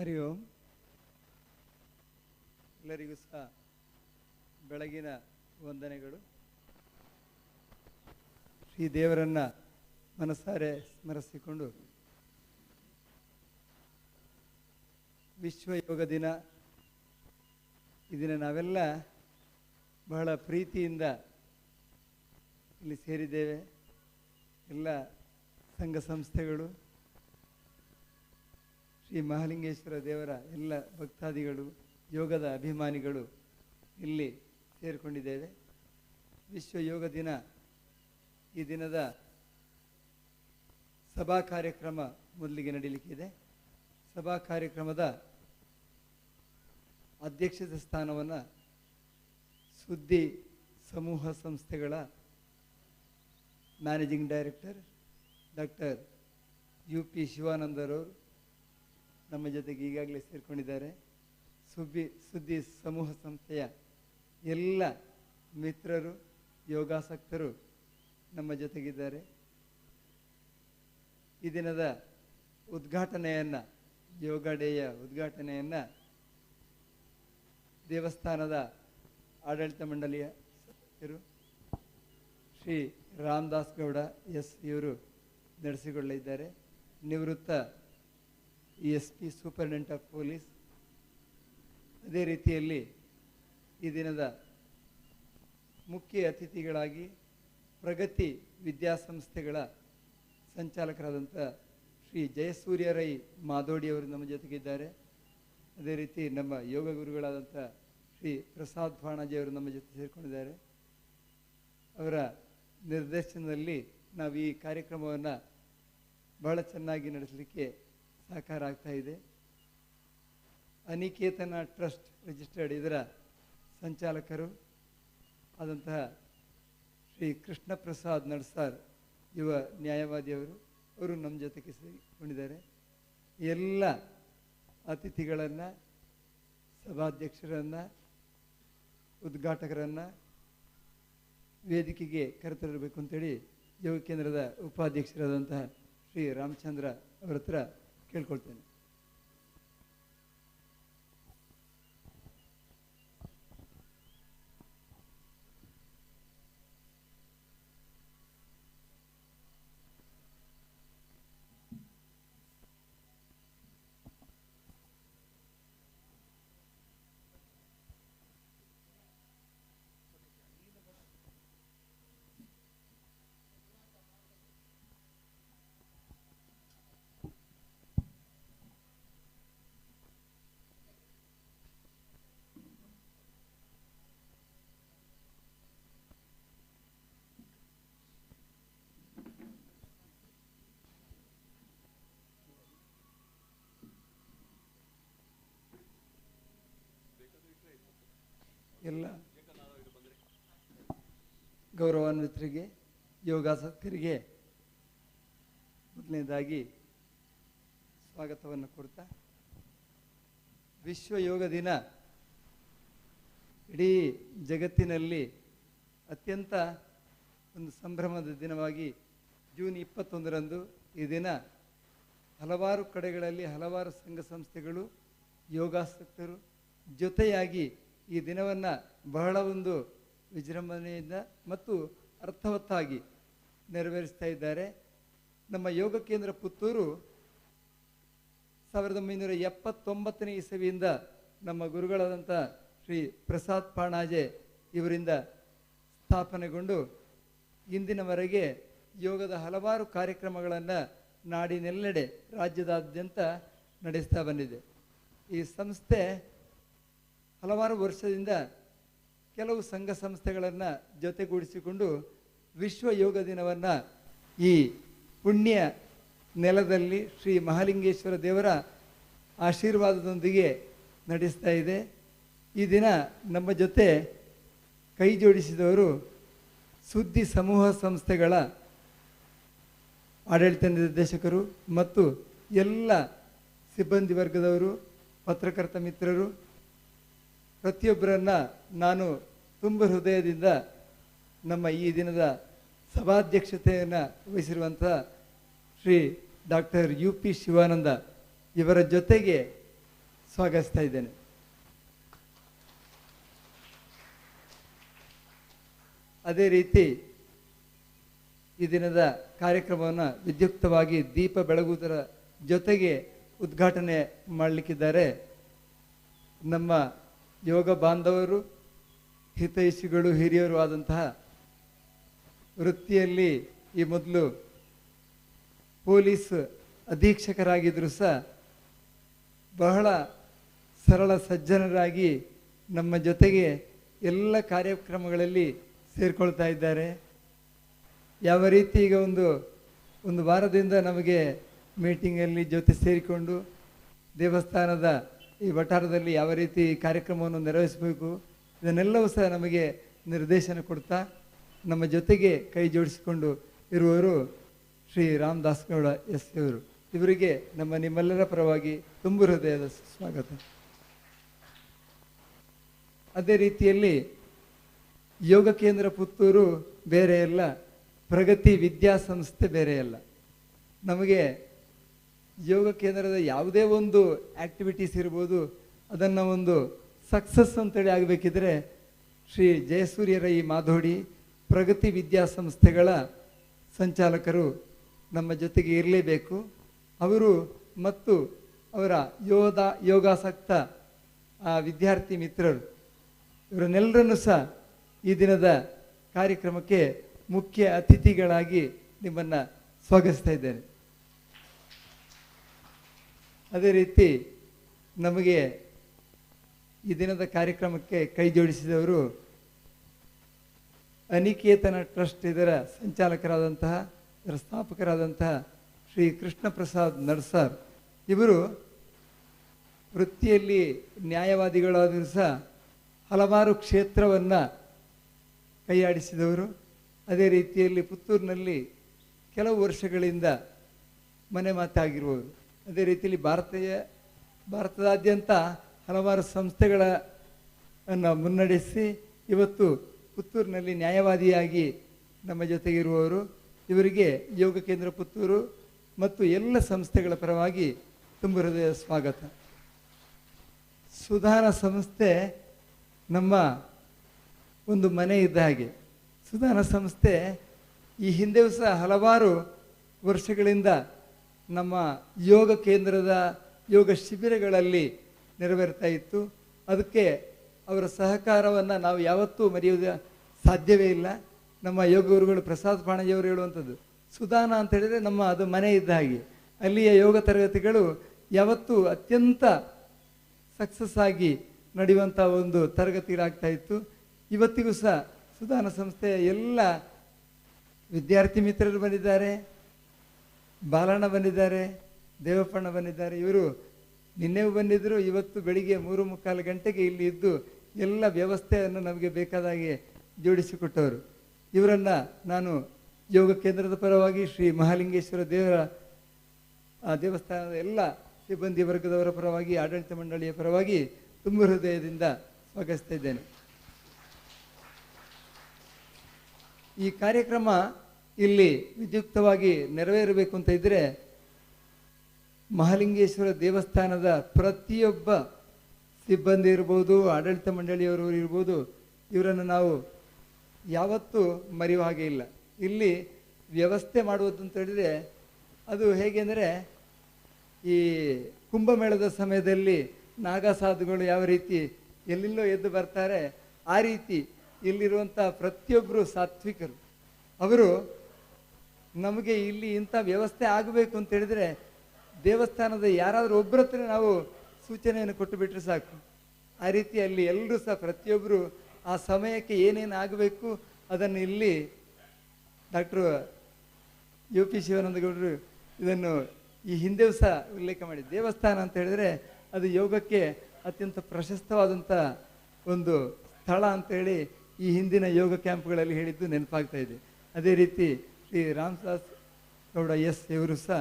ಹರಿ ಓಂ. ಎಲ್ಲರಿಗೂ ಸಹ ಬೆಳಗಿನ ವಂದನೆಗಳು. ಶ್ರೀ ದೇವರನ್ನ ಮನಸಾರೆ ಸ್ಮರಿಸಿಕೊಂಡು ವಿಶ್ವ ಯೋಗ ದಿನ ಈ ದಿನ ನಾವೆಲ್ಲ ಬಹಳ ಪ್ರೀತಿಯಿಂದ ಇಲ್ಲಿ ಸೇರಿದ್ದೇವೆ. ಎಲ್ಲ ಸಂಘ ಸಂಸ್ಥೆಗಳು, ಶ್ರೀ ಮಹಾಲಿಂಗೇಶ್ವರ ದೇವರ ಎಲ್ಲ ಭಕ್ತಾದಿಗಳು, ಯೋಗದ ಅಭಿಮಾನಿಗಳು ಇಲ್ಲಿ ಸೇರಿಕೊಂಡಿದ್ದೇವೆ. ವಿಶ್ವ ಯೋಗ ದಿನ ಈ ದಿನದ ಸಭಾ ಕಾರ್ಯಕ್ರಮ ಮೊದಲಿಗೆ ನಡೀಲಿಕ್ಕಿದೆ. ಸಭಾ ಕಾರ್ಯಕ್ರಮದ ಅಧ್ಯಕ್ಷತೆ ಸ್ಥಾನವನ್ನು ಸುದ್ದಿ ಸಮೂಹ ಸಂಸ್ಥೆಗಳ ಮ್ಯಾನೇಜಿಂಗ್ ಡೈರೆಕ್ಟರ್ ಡಾಕ್ಟರ್ UP ಶಿವಾನಂದರವರು ನಮ್ಮ ಜೊತೆಗೆ ಈಗಾಗಲೇ ಸೇರಿಕೊಂಡಿದ್ದಾರೆ. ಸುದ್ದಿ ಸಮೂಹ ಸಂಸ್ಥೆಯ ಎಲ್ಲ ಮಿತ್ರರು, ಯೋಗಾಸಕ್ತರು ನಮ್ಮ ಜೊತೆಗಿದ್ದಾರೆ. ಈ ದಿನದ ಉದ್ಘಾಟನೆಯನ್ನು, ಯೋಗ ಡೇಯ ಉದ್ಘಾಟನೆಯನ್ನು ದೇವಸ್ಥಾನದ ಆಡಳಿತ ಮಂಡಳಿಯ ಸದಸ್ಯರು ಶ್ರೀ ರಾಮದಾಸ್ ಗೌಡ ಎಸ್ ಇವರು ನಡೆಸಿಕೊಳ್ಳಲಿದ್ದಾರೆ. ನಿವೃತ್ತ SP ಸೂಪರಿಂಟೆಂಡೆಂಟ್ ಆಫ್ ಪೊಲೀಸ್. ಅದೇ ರೀತಿಯಲ್ಲಿ ಈ ದಿನದ ಮುಖ್ಯ ಅತಿಥಿಗಳಾಗಿ ಪ್ರಗತಿ ವಿದ್ಯಾಸಂಸ್ಥೆಗಳ ಸಂಚಾಲಕರಾದಂಥ ಶ್ರೀ ಜಯಸೂರ್ಯ ರೈ ಮಾದೋಡಿಯವರು ನಮ್ಮ ಜೊತೆಗಿದ್ದಾರೆ. ಅದೇ ರೀತಿ ನಮ್ಮ ಯೋಗ ಗುರುಗಳಾದಂಥ ಶ್ರೀ ಪ್ರಸಾದ್ ಭಾಣಾಜಿಯವರು ನಮ್ಮ ಜೊತೆ ಸೇರಿಕೊಂಡಿದ್ದಾರೆ. ಅವರ ನಿರ್ದೇಶನದಲ್ಲಿ ನಾವು ಈ ಕಾರ್ಯಕ್ರಮವನ್ನು ಬಹಳ ಚೆನ್ನಾಗಿ ನಡೆಸಲಿಕ್ಕೆ ಸಹಕಾರ ಆಗ್ತಾ ಇದೆ. ಅನಿಕೇತನ ಟ್ರಸ್ಟ್ ರಿಜಿಸ್ಟರ್ಡ್ ಇದರ ಸಂಚಾಲಕರು ಆದಂತಹ ಶ್ರೀ ಕೃಷ್ಣ ಪ್ರಸಾದ್ ನಡ್ಸಾರ್ ಯುವ ನ್ಯಾಯವಾದಿಯವರು, ಅವರು ನಮ್ಮ ಜೊತೆಗೆ ಸೇರಿಕೊಂಡಿದ್ದಾರೆ. ಎಲ್ಲ ಅತಿಥಿಗಳನ್ನು, ಸಭಾಧ್ಯಕ್ಷರನ್ನು, ಉದ್ಘಾಟಕರನ್ನು ವೇದಿಕೆಗೆ ಕರೆತರಬೇಕು ಅಂತೇಳಿ ಯೋಗ ಕೇಂದ್ರದ ಉಪಾಧ್ಯಕ್ಷರಾದಂತಹ ಶ್ರೀ ರಾಮಚಂದ್ರ ಅವರ ಹತ್ರ ಕೇಳ್ಕೊಳ್ತೇನೆ. ಎಲ್ಲ ಗೌರವಾನ್ವಿತರಿಗೆ, ಯೋಗಾಸಕ್ತರಿಗೆ ಮೊದಲನೇದಾಗಿ ಸ್ವಾಗತವನ್ನು ಕೊಡ್ತಾ, ವಿಶ್ವ ಯೋಗ ದಿನ ಇಡೀ ಜಗತ್ತಿನಲ್ಲಿ ಅತ್ಯಂತ ಒಂದು ಸಂಭ್ರಮದ ದಿನವಾಗಿ ಜೂನ್ 21ರಂದು ಈ ದಿನ ಹಲವಾರು ಕಡೆಗಳಲ್ಲಿ ಹಲವಾರು ಸಂಘ ಸಂಸ್ಥೆಗಳು, ಯೋಗಾಸಕ್ತರು ಜೊತೆಯಾಗಿ ಈ ದಿನವನ್ನು ಬಹಳ ಒಂದು ವಿಜೃಂಭಣೆಯಿಂದ ಮತ್ತು ಅರ್ಥವತ್ತಾಗಿ ನೆರವೇರಿಸ್ತಾ ಇದ್ದಾರೆ. ನಮ್ಮ ಯೋಗ ಕೇಂದ್ರ ಪುತ್ತೂರು 1979ನೇ ಇಸವಿಯಿಂದ ನಮ್ಮ ಗುರುಗಳಾದಂಥ ಶ್ರೀ ಪ್ರಸಾದ್ ಪಾಣಾಜೆ ಇವರಿಂದ ಸ್ಥಾಪನೆಗೊಂಡು ಇಂದಿನವರೆಗೆ ಯೋಗದ ಹಲವಾರು ಕಾರ್ಯಕ್ರಮಗಳನ್ನು ನಾಡಿನೆಲ್ಲೆಡೆ, ರಾಜ್ಯದಾದ್ಯಂತ ನಡೆಸ್ತಾ ಬಂದಿದೆ. ಈ ಸಂಸ್ಥೆ ಹಲವಾರು ವರ್ಷದಿಂದ ಕೆಲವು ಸಂಘ ಸಂಸ್ಥೆಗಳನ್ನು ಜೊತೆಗೂಡಿಸಿಕೊಂಡು ವಿಶ್ವ ಯೋಗ ದಿನವನ್ನು ಈ ಪುಣ್ಯ ನೆಲದಲ್ಲಿ ಶ್ರೀ ಮಹಾಲಿಂಗೇಶ್ವರ ದೇವರ ಆಶೀರ್ವಾದದೊಂದಿಗೆ ನಡೆಸ್ತಾ ಇದೆ. ಈ ದಿನ ನಮ್ಮ ಜೊತೆ ಕೈ ಜೋಡಿಸಿದವರು ಸುದ್ದಿ ಸಮೂಹ ಸಂಸ್ಥೆಗಳ ಆಡಳಿತ ನಿರ್ದೇಶಕರು ಮತ್ತು ಎಲ್ಲ ಸಿಬ್ಬಂದಿ ವರ್ಗದವರು, ಪತ್ರಕರ್ತ ಮಿತ್ರರು, ಪ್ರತಿಯೊಬ್ಬರನ್ನ ನಾನು ತುಂಬ ಹೃದಯದಿಂದ ನಮ್ಮ ಈ ದಿನದ ಸಭಾಧ್ಯಕ್ಷತೆಯನ್ನು ವಹಿಸಿರುವಂಥ ಶ್ರೀ ಡಾಕ್ಟರ್ UP ಶಿವಾನಂದ ಇವರ ಜೊತೆಗೆ ಸ್ವಾಗತಿಸ್ತಾ ಇದ್ದೇನೆ. ಅದೇ ರೀತಿ ಈ ದಿನದ ಕಾರ್ಯಕ್ರಮವನ್ನು ವಿದ್ಯುಕ್ತವಾಗಿ ದೀಪ ಬೆಳಗುವುದರ ಜೊತೆಗೆ ಉದ್ಘಾಟನೆ ಮಾಡಲಿಕ್ಕಿದ್ದಾರೆ ನಮ್ಮ ಯೋಗ ಬಾಂಧವರು, ಹಿತೈಷಿಗಳು, ಹಿರಿಯರು ಆದಂತಹ, ವೃತ್ತಿಯಲ್ಲಿ ಈ ಮೊದಲು ಪೊಲೀಸ್ ಅಧೀಕ್ಷಕರಾಗಿದ್ದರೂ ಸಹ ಬಹಳ ಸರಳ ಸಜ್ಜನರಾಗಿ ನಮ್ಮ ಜೊತೆಗೆ ಎಲ್ಲ ಕಾರ್ಯಕ್ರಮಗಳಲ್ಲಿ ಸೇರಿಕೊಳ್ತಾ ಇದ್ದಾರೆ. ಯಾವ ರೀತಿ ಈಗ ಒಂದು ವಾರದಿಂದ ನಮಗೆ ಮೀಟಿಂಗಲ್ಲಿ ಜೊತೆ ಸೇರಿಕೊಂಡು ದೇವಸ್ಥಾನದ ಈ ವಠಾರದಲ್ಲಿ ಯಾವ ರೀತಿ ಕಾರ್ಯಕ್ರಮವನ್ನು ನೆರವೇರಿಸಬೇಕು ಇದನ್ನೆಲ್ಲವೂ ಸಹ ನಮಗೆ ನಿರ್ದೇಶನ ಕೊಡ್ತಾ ನಮ್ಮ ಜೊತೆಗೆ ಕೈ ಜೋಡಿಸಿಕೊಂಡು ಇರುವವರು ಶ್ರೀ ರಾಮದಾಸ್ ಗೌಡ ಎಸ್ ಇವರು. ಇವರಿಗೆ ನಿಮ್ಮೆಲ್ಲರ ಪರವಾಗಿ ತುಂಬು ಹೃದಯದ ಸ್ವಾಗತ. ಅದೇ ರೀತಿಯಲ್ಲಿ ಯೋಗ ಕೇಂದ್ರ ಪುತ್ತೂರು ಬೇರೆ ಅಲ್ಲ, ಪ್ರಗತಿ ವಿದ್ಯಾಸಂಸ್ಥೆ ಬೇರೆ ಅಲ್ಲ. ನಮಗೆ ಯೋಗ ಕೇಂದ್ರದ ಯಾವುದೇ ಒಂದು ಆ್ಯಕ್ಟಿವಿಟೀಸ್ ಇರ್ಬೋದು, ಅದನ್ನು ಒಂದು ಸಕ್ಸಸ್ ಅಂತೇಳಿ ಆಗಬೇಕಿದ್ರೆ ಶ್ರೀ ಜಯಸೂರ್ಯರ ಈ ಮಾಧೋಡಿ ಪ್ರಗತಿ ವಿದ್ಯಾಸಂಸ್ಥೆಗಳ ಸಂಚಾಲಕರು ನಮ್ಮ ಜೊತೆಗೆ ಇರಲೇಬೇಕು. ಅವರು ಮತ್ತು ಅವರ ಯೋಗಾಸಕ್ತ ವಿದ್ಯಾರ್ಥಿ ಮಿತ್ರರು ಇವರನ್ನೆಲ್ಲರನ್ನು ಸಹ ಈ ದಿನದ ಕಾರ್ಯಕ್ರಮಕ್ಕೆ ಮುಖ್ಯ ಅತಿಥಿಗಳಾಗಿ ನಿಮ್ಮನ್ನು ಸ್ವಾಗತಿಸ್ತಾ ಇದ್ದೇನೆ. ಅದೇ ರೀತಿ ನಮಗೆ ಈ ದಿನದ ಕಾರ್ಯಕ್ರಮಕ್ಕೆ ಕೈ ಜೋಡಿಸಿದವರು ಅನಿಕೇತನ ಟ್ರಸ್ಟ್ ಇದರ ಸಂಚಾಲಕರಾದಂತಹ, ಇದರ ಸ್ಥಾಪಕರಾದಂತಹ ಶ್ರೀ ಕೃಷ್ಣ ಪ್ರಸಾದ್ ನಡ್ಸಾರ್. ಇವರು ವೃತ್ತಿಯಲ್ಲಿ ನ್ಯಾಯವಾದಿಗಳಾದರೂ ಸಹ ಹಲವಾರು ಕ್ಷೇತ್ರವನ್ನು ಕೈಯಾಡಿಸಿದವರು. ಅದೇ ರೀತಿಯಲ್ಲಿ ಪುತ್ತೂರಿನಲ್ಲಿ ಕೆಲವು ವರ್ಷಗಳಿಂದ ಮನೆ ಮಾತಾಗಿರುವವರು. ಅದೇ ರೀತಿಯಲ್ಲಿ ಭಾರತದಾದ್ಯಂತ ಹಲವಾರು ಸಂಸ್ಥೆಗಳನ್ನು ಮುನ್ನಡೆಸಿ ಇವತ್ತು ಪುತ್ತೂರಿನಲ್ಲಿ ನ್ಯಾಯವಾದಿಯಾಗಿ ನಮ್ಮ ಜೊತೆಗಿರುವವರು. ಇವರಿಗೆ ಯೋಗ ಕೇಂದ್ರ ಪುತ್ತೂರು ಮತ್ತು ಎಲ್ಲ ಸಂಸ್ಥೆಗಳ ಪರವಾಗಿ ತುಂಬ ಹೃದಯ ಸ್ವಾಗತ. ಸುಧಾನ ಸಂಸ್ಥೆ ನಮ್ಮ ಒಂದು ಮನೆ ಇದ್ದ ಹಾಗೆ. ಸುಧಾನ ಸಂಸ್ಥೆ ಈ ಹಿಂದೆಯೂ ಸಹ ಹಲವಾರು ವರ್ಷಗಳಿಂದ ನಮ್ಮ ಯೋಗ ಕೇಂದ್ರದ ಯೋಗ ಶಿಬಿರಗಳಲ್ಲಿ ನೆರವೇರ್ತಾ ಇತ್ತು. ಅದಕ್ಕೆ ಅವರ ಸಹಕಾರವನ್ನು ನಾವು ಯಾವತ್ತೂ ಮರೆಯುವುದು ಸಾಧ್ಯವೇ ಇಲ್ಲ. ನಮ್ಮ ಯೋಗ ಗುರುಗಳು ಪ್ರಸಾದ್ ಪಾಣಜಿಯವರು ಹೇಳುವಂಥದ್ದು, ಸುಧಾನ ಅಂತ ಹೇಳಿದರೆ ಅದು ಮನೆ ಇದ್ದ ಹಾಗೆ. ಅಲ್ಲಿಯ ಯೋಗ ತರಗತಿಗಳು ಯಾವತ್ತೂ ಅತ್ಯಂತ ಸಕ್ಸಸ್ ಆಗಿ ನಡೆಯುವಂಥ ಒಂದು ತರಗತಿಗಳಾಗ್ತಾ ಇತ್ತು. ಇವತ್ತಿಗೂ ಸಹ ಸುಧಾನ ಸಂಸ್ಥೆಯ ಎಲ್ಲ ವಿದ್ಯಾರ್ಥಿ ಮಿತ್ರರು ಬಂದಿದ್ದಾರೆ, ಬಾಲಣ್ಣ ಬಂದಿದ್ದಾರೆ, ದೇವಪ್ಪಣ್ಣ ಬಂದಿದ್ದಾರೆ. ಇವರು ನಿನ್ನೆಗೂ ಬಂದಿದ್ದರು. ಇವತ್ತು ಬೆಳಿಗ್ಗೆ 3:45 ಗಂಟೆಗೆ ಇಲ್ಲಿ ಇದ್ದು ಎಲ್ಲ ವ್ಯವಸ್ಥೆಯನ್ನು ನಮಗೆ ಬೇಕಾದಾಗೆ ಜೋಡಿಸಿಕೊಟ್ಟವರು. ಇವರನ್ನು ನಾನು ಯೋಗ ಕೇಂದ್ರದ ಪರವಾಗಿ, ಶ್ರೀ ಮಹಾಲಿಂಗೇಶ್ವರ ದೇವರ ದೇವಸ್ಥಾನದ ಎಲ್ಲ ಸಿಬ್ಬಂದಿ ವರ್ಗದವರ ಪರವಾಗಿ, ಆಡಳಿತ ಮಂಡಳಿಯ ಪರವಾಗಿ ತುಂಬ ಹೃದಯದಿಂದ ಸ್ವಾಗತಿಸ್ತಾ ಇದ್ದೇನೆ. ಈ ಕಾರ್ಯಕ್ರಮ ಇಲ್ಲಿ ವಿದ್ಯುಕ್ತವಾಗಿ ನೆರವೇರಬೇಕು ಅಂತ ಇದ್ದರೆ ಮಹಾಲಿಂಗೇಶ್ವರ ದೇವಸ್ಥಾನದ ಪ್ರತಿಯೊಬ್ಬ ಸಿಬ್ಬಂದಿ ಇರ್ಬೋದು, ಆಡಳಿತ ಮಂಡಳಿಯವರು ಇರ್ಬೋದು, ಇವರನ್ನು ನಾವು ಯಾವತ್ತೂ ಮರೆಯುವ ಹಾಗೆ ಇಲ್ಲ. ಇಲ್ಲಿ ವ್ಯವಸ್ಥೆ ಮಾಡುವುದು ಅಂತ ಹೇಳಿದರೆ ಅದು ಹೇಗೆ ಅಂದರೆ, ಈ ಕುಂಭಮೇಳದ ಸಮಯದಲ್ಲಿ ನಾಗಸಾಧುಗಳು ಯಾವ ರೀತಿ ಎಲ್ಲೆಲ್ಲೋ ಎದ್ದು ಬರ್ತಾರೆ, ಆ ರೀತಿ ಇಲ್ಲಿರುವಂಥ ಪ್ರತಿಯೊಬ್ಬರು ಸಾತ್ವಿಕರು. ಅವರು ನಮಗೆ ಇಲ್ಲಿ ಇಂಥ ವ್ಯವಸ್ಥೆ ಆಗಬೇಕು ಅಂತ ಹೇಳಿದರೆ ದೇವಸ್ಥಾನದ ಯಾರಾದರೂ ಒಬ್ಬರ ಹತ್ರ ನಾವು ಸೂಚನೆಯನ್ನು ಕೊಟ್ಟು ಬಿಟ್ಟರೆ ಸಾಕು. ಆ ರೀತಿ ಅಲ್ಲಿ ಎಲ್ಲರೂ ಸಹ ಪ್ರತಿಯೊಬ್ಬರು ಆ ಸಮಯಕ್ಕೆ ಏನೇನು ಆಗಬೇಕು ಅದನ್ನು ಇಲ್ಲಿ ಡಾಕ್ಟ್ರು UP ಶಿವಾನಂದಗೌಡರು ಇದನ್ನು ಈ ಹಿಂದೆಯೂ ಸಹ ಉಲ್ಲೇಖ ಮಾಡಿ, ದೇವಸ್ಥಾನ ಅಂತ ಹೇಳಿದರೆ ಅದು ಯೋಗಕ್ಕೆ ಅತ್ಯಂತ ಪ್ರಶಸ್ತವಾದಂಥ ಒಂದು ಸ್ಥಳ ಅಂತೇಳಿ ಈ ಹಿಂದಿನ ಯೋಗ ಕ್ಯಾಂಪ್ಗಳಲ್ಲಿ ಹೇಳಿದ್ದು ನೆನಪಾಗ್ತಾ ಇದೆ. ಅದೇ ರೀತಿ ಶ್ರೀ ರಾಮದಾಸ್ ಗೌಡ ಎಸ್ ಇವರು ಸಹ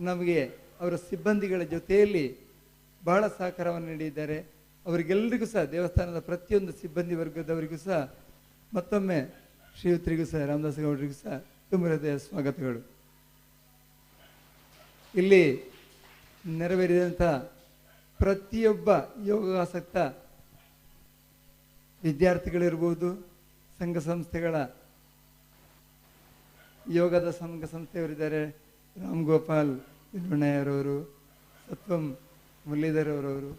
ನಮಗೆ ಅವರ ಸಿಬ್ಬಂದಿಗಳ ಜೊತೆಯಲ್ಲಿ ಬಹಳ ಸಹಕಾರವನ್ನು ನೀಡಿದ್ದಾರೆ. ಅವರಿಗೆಲ್ಲರಿಗೂ ಸಹ, ದೇವಸ್ಥಾನದ ಪ್ರತಿಯೊಂದು ಸಿಬ್ಬಂದಿ ವರ್ಗದವರಿಗೂ ಸಹ ಮತ್ತೊಮ್ಮೆ ಶ್ರೀಯುತರಿಗೂ ಸಹ, ರಾಮದಾಸ್ ಗೌಡರಿಗೂ ಸಹ ತುಂಬ ಹೃದಯ ಸ್ವಾಗತಗಳು. ಇಲ್ಲಿ ನೆರವೇರಿದಂಥ ಪ್ರತಿಯೊಬ್ಬ ಯೋಗಾಸಕ್ತ ವಿದ್ಯಾರ್ಥಿಗಳಿರ್ಬೋದು, ಸಂಘ ಸಂಸ್ಥೆಗಳ ಯೋಗದ ಸಂಘ ಸಂಸ್ಥೆಯವರಿದ್ದಾರೆ. ರಾಮ್ ಗೋಪಾಲ್ ವಿಲ್ವಣ್ಣಯ್ಯರವರು, ಸತ್ವಂ ಮುರಳೀಧರ್ ಅವರವರು,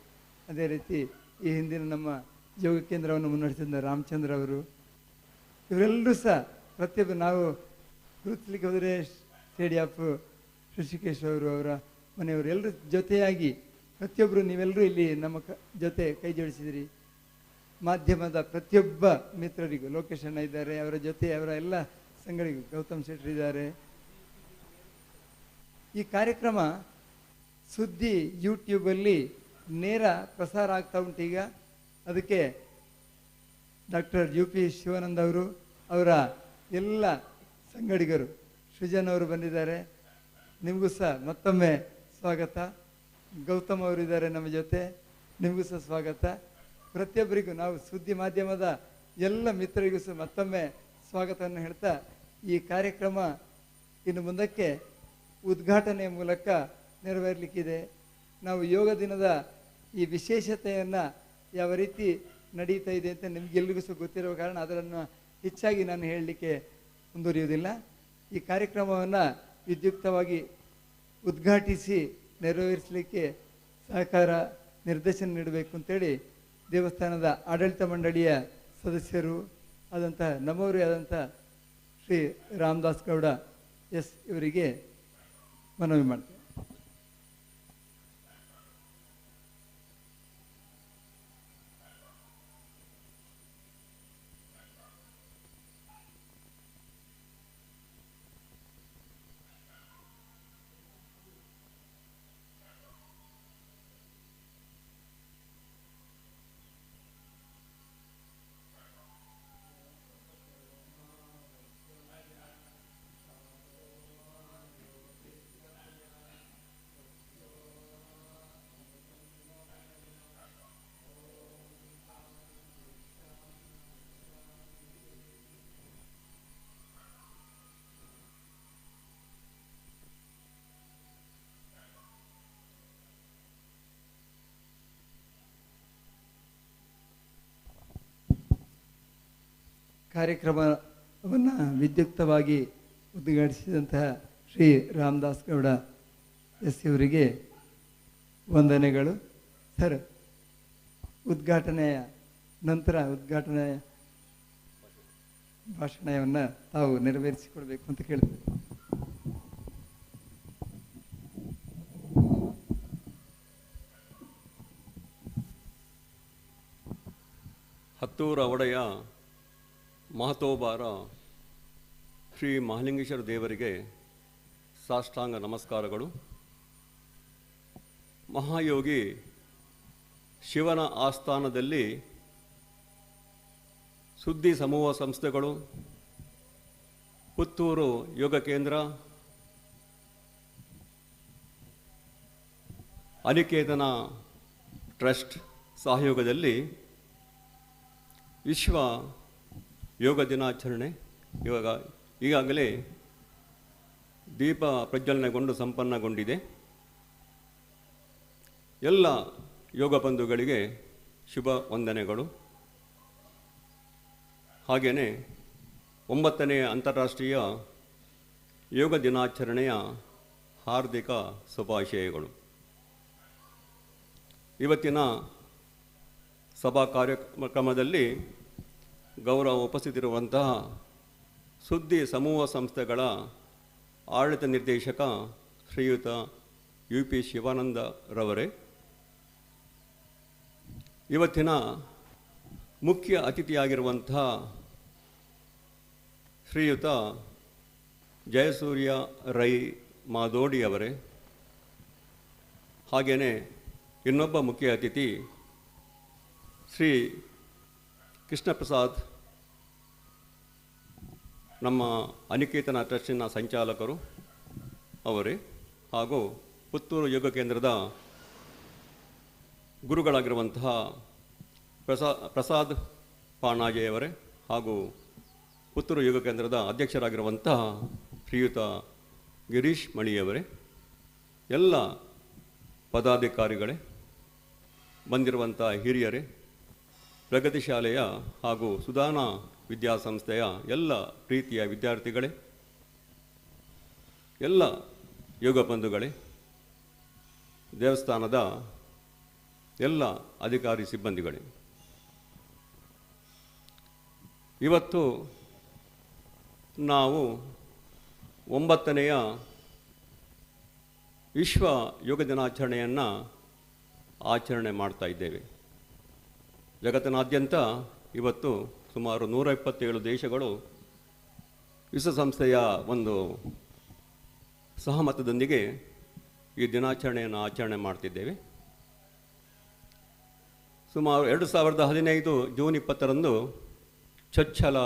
ಅದೇ ರೀತಿ ಈ ಹಿಂದಿನ ನಮ್ಮ ಯೋಗ ಕೇಂದ್ರವನ್ನು ಮುನ್ನಡೆಸಿದ ರಾಮಚಂದ್ರ ಅವರು, ಇವರೆಲ್ಲರೂ ಸಹ ಪ್ರತಿಯೊಬ್ಬ ನಾವು ಗುರುತಿಸ್ಲಿಕ್ಕೆ ಹೋದರೆ ಸ್ಟೇಡಿಯಪ್ ಋಷಿಕೇಶ್ ಅವರು, ಅವರ ಮನೆಯವರು ಎಲ್ಲರೂ ಜೊತೆಯಾಗಿ ಪ್ರತಿಯೊಬ್ಬರು ನೀವೆಲ್ಲರೂ ಇಲ್ಲಿ ನಮ್ಮ ಜೊತೆ ಕೈ ಜೋಡಿಸಿದಿರಿ. ಮಾಧ್ಯಮದ ಪ್ರತಿಯೊಬ್ಬ ಮಿತ್ರರಿಗೂ, ಲೋಕೇಶ್ ಅಣ್ಣ ಇದ್ದಾರೆ, ಅವರ ಜೊತೆ ಅವರ ಎಲ್ಲ ಸಂಘಗಳಿಗೂ, ಗೌತಮ್ ಶೆಟ್ಟರ್ ಇದ್ದಾರೆ. ಈ ಕಾರ್ಯಕ್ರಮ ಸುದ್ದಿ ಯೂಟ್ಯೂಬಲ್ಲಿ ನೇರ ಪ್ರಸಾರ ಆಗ್ತಾ ಉಂಟು. ಈಗ ಅದಕ್ಕೆ ಡಾಕ್ಟರ್ UP ಶಿವಾನಂದ ಅವರು, ಅವರ ಎಲ್ಲ ಸಂಗಡಿಗರು, ಸೃಜನ್ ಅವರು ಬಂದಿದ್ದಾರೆ. ನಿಮಗೂ ಸಹ ಮತ್ತೊಮ್ಮೆ ಸ್ವಾಗತ. ಗೌತಮ್ ಅವರು ಇದ್ದಾರೆ ನಮ್ಮ ಜೊತೆ, ನಿಮಗೂ ಸಹ ಸ್ವಾಗತ. ಪ್ರತಿಯೊಬ್ಬರಿಗೂ ನಾವು ಸುದ್ದಿ ಮಾಧ್ಯಮದ ಎಲ್ಲ ಮಿತ್ರರಿಗೂ ಸಹ ಮತ್ತೊಮ್ಮೆ ಸ್ವಾಗತವನ್ನು ಹೇಳ್ತಾ, ಈ ಕಾರ್ಯಕ್ರಮ ಇನ್ನು ಮುಂದಕ್ಕೆ ಉದ್ಘಾಟನೆಯ ಮೂಲಕ ನೆರವೇರಲಿಕ್ಕಿದೆ. ನಾವು ಯೋಗ ದಿನದ ಈ ವಿಶೇಷತೆಯನ್ನು ಯಾವ ರೀತಿ ನಡೀತಾ ಇದೆ ಅಂತ ನಿಮಗೆಲ್ಲರಿಗೂ ಸಹ ಗೊತ್ತಿರುವ ಕಾರಣ ಅದನ್ನು ಹೆಚ್ಚಾಗಿ ನಾನು ಹೇಳಲಿಕ್ಕೆ ಮುಂದುವರಿಯುವುದಿಲ್ಲ. ಈ ಕಾರ್ಯಕ್ರಮವನ್ನು ವಿದ್ಯುಕ್ತವಾಗಿ ಉದ್ಘಾಟಿಸಿ ನೆರವೇರಿಸಲಿಕ್ಕೆ ಸಹಕಾರ ನಿರ್ದೇಶನ ನೀಡಬೇಕು ಅಂತೇಳಿ ದೇವಸ್ಥಾನದ ಆಡಳಿತ ಮಂಡಳಿಯ ಸದಸ್ಯರು ಆದಂತಹ ನಮ್ಮವರೇ ಆದಂಥ ಶ್ರೀ ರಾಮದಾಸ್ ಗೌಡ ಎಸ್ ಇವರಿಗೆ ಮನವಿ ಮಾಡ್ತೇವೆ. ಕಾರ್ಯಕ್ರಮವನ್ನು ವಿದ್ಯುಕ್ತವಾಗಿ ಉದ್ಘಾಟಿಸಿದಂತಹ ಶ್ರೀ ರಾಮದಾಸ್ ಗೌಡ ಎಸ್ ಇವರಿಗೆ ವಂದನೆಗಳು. ಸರ್, ಉದ್ಘಾಟನೆಯ ನಂತರ ಉದ್ಘಾಟನೆಯ ಭಾಷಣವನ್ನು ತಾವು ನೆರವೇರಿಸಿಕೊಡ್ಬೇಕು ಅಂತ ಕೇಳ್ತೇವೆ. ಹತ್ತೂರ ಒಡೆಯ ಮಹತೋಬಾರ ಶ್ರೀ ಮಹಾಲಿಂಗೇಶ್ವರ ದೇವರಿಗೆ ಸಾಷ್ಟಾಂಗ ನಮಸ್ಕಾರಗಳು. ಮಹಾಯೋಗಿ ಶಿವನ ಆಸ್ಥಾನದಲ್ಲಿ ಸುದ್ದಿ ಸಮೂಹ ಸಂಸ್ಥೆಗಳು, ಪುತ್ತೂರು ಯೋಗ ಕೇಂದ್ರ, ಅನಿಕೇತನ ಟ್ರಸ್ಟ್ ಸಹಯೋಗದಲ್ಲಿ ವಿಶ್ವ ಯೋಗ ದಿನಾಚರಣೆ ಈಗಾಗಲೇ ದೀಪ ಪ್ರಜ್ವಲನೆಗೊಂಡು ಸಂಪನ್ನಗೊಂಡಿದೆ. ಎಲ್ಲ ಯೋಗ ಬಂಧುಗಳಿಗೆ ಶುಭ ವಂದನೆಗಳು. ಹಾಗೆಯೇ 9ನೇ ಅಂತಾರಾಷ್ಟ್ರೀಯ ಯೋಗ ದಿನಾಚರಣೆಯ ಹಾರ್ದಿಕ ಶುಭಾಶಯಗಳು. ಇವತ್ತಿನ ಸಭಾ ಕಾರ್ಯಕ್ರಮದಲ್ಲಿ ಗೌರವ ಉಪಸ್ಥಿತಿರುವಂತಹ ಸುದ್ದಿ ಸಮೂಹ ಸಂಸ್ಥೆಗಳ ಆಡಳಿತ ನಿರ್ದೇಶಕ ಶ್ರೀಯುತ UP ಶಿವಾನಂದರವರೇ, ಇವತ್ತಿನ ಮುಖ್ಯ ಅತಿಥಿಯಾಗಿರುವಂತಹ ಶ್ರೀಯುತ ಜಯಸೂರ್ಯ ರೈ ಮಾದೋಡಿಯವರೇ, ಹಾಗೆಯೇ ಇನ್ನೊಬ್ಬ ಮುಖ್ಯ ಅತಿಥಿ ಶ್ರೀ ಕೃಷ್ಣ ಪ್ರಸಾದ್, ನಮ್ಮ ಅನಿಕೇತನ ಟ್ರಸ್ಟಿನ ಸಂಚಾಲಕರು ಅವರೇ, ಹಾಗೂ ಪುತ್ತೂರು ಯೋಗ ಕೇಂದ್ರದ ಗುರುಗಳಾಗಿರುವಂತಹ ಪ್ರಸಾದ್ ಪಾಣಾಜೆಯವರೇ, ಹಾಗೂ ಪುತ್ತೂರು ಯೋಗ ಕೇಂದ್ರದ ಅಧ್ಯಕ್ಷರಾಗಿರುವಂತಹ ಶ್ರೀಯುತ ಗಿರೀಶ್ ಮಣಿಯವರೇ, ಎಲ್ಲ ಪದಾಧಿಕಾರಿಗಳೇ, ಬಂದಿರುವಂಥ ಹಿರಿಯರೇ, ಪ್ರಗತಿ ಶಾಲೆಯ ಹಾಗೂ ಸುಧಾನಾ ವಿದ್ಯಾಸಂಸ್ಥೆಯ ಎಲ್ಲ ಪ್ರೀತಿಯ ವಿದ್ಯಾರ್ಥಿಗಳೇ, ಎಲ್ಲ ಯೋಗ ಬಂಧುಗಳೇ, ದೇವಸ್ಥಾನದ ಎಲ್ಲ ಅಧಿಕಾರಿ ಸಿಬ್ಬಂದಿಗಳೇ, ಇವತ್ತು ನಾವು 9ನೆಯ ವಿಶ್ವ ಯೋಗ ದಿನಾಚರಣೆಯನ್ನು ಆಚರಣೆ ಮಾಡ್ತಾ ಇದ್ದೇವೆ. ಜಗತ್ತಿನಾದ್ಯಂತ ಇವತ್ತು ಸುಮಾರು 127 ದೇಶಗಳು ವಿಶ್ವಸಂಸ್ಥೆಯ ಒಂದು ಸಹಮತದೊಂದಿಗೆ ಈ ದಿನಾಚರಣೆಯನ್ನು ಆಚರಣೆ ಮಾಡ್ತಿದ್ದೇವೆ. ಸುಮಾರು 2015 ಜೂನ್ 20ರಂದು ಚೊಚ್ಚಲ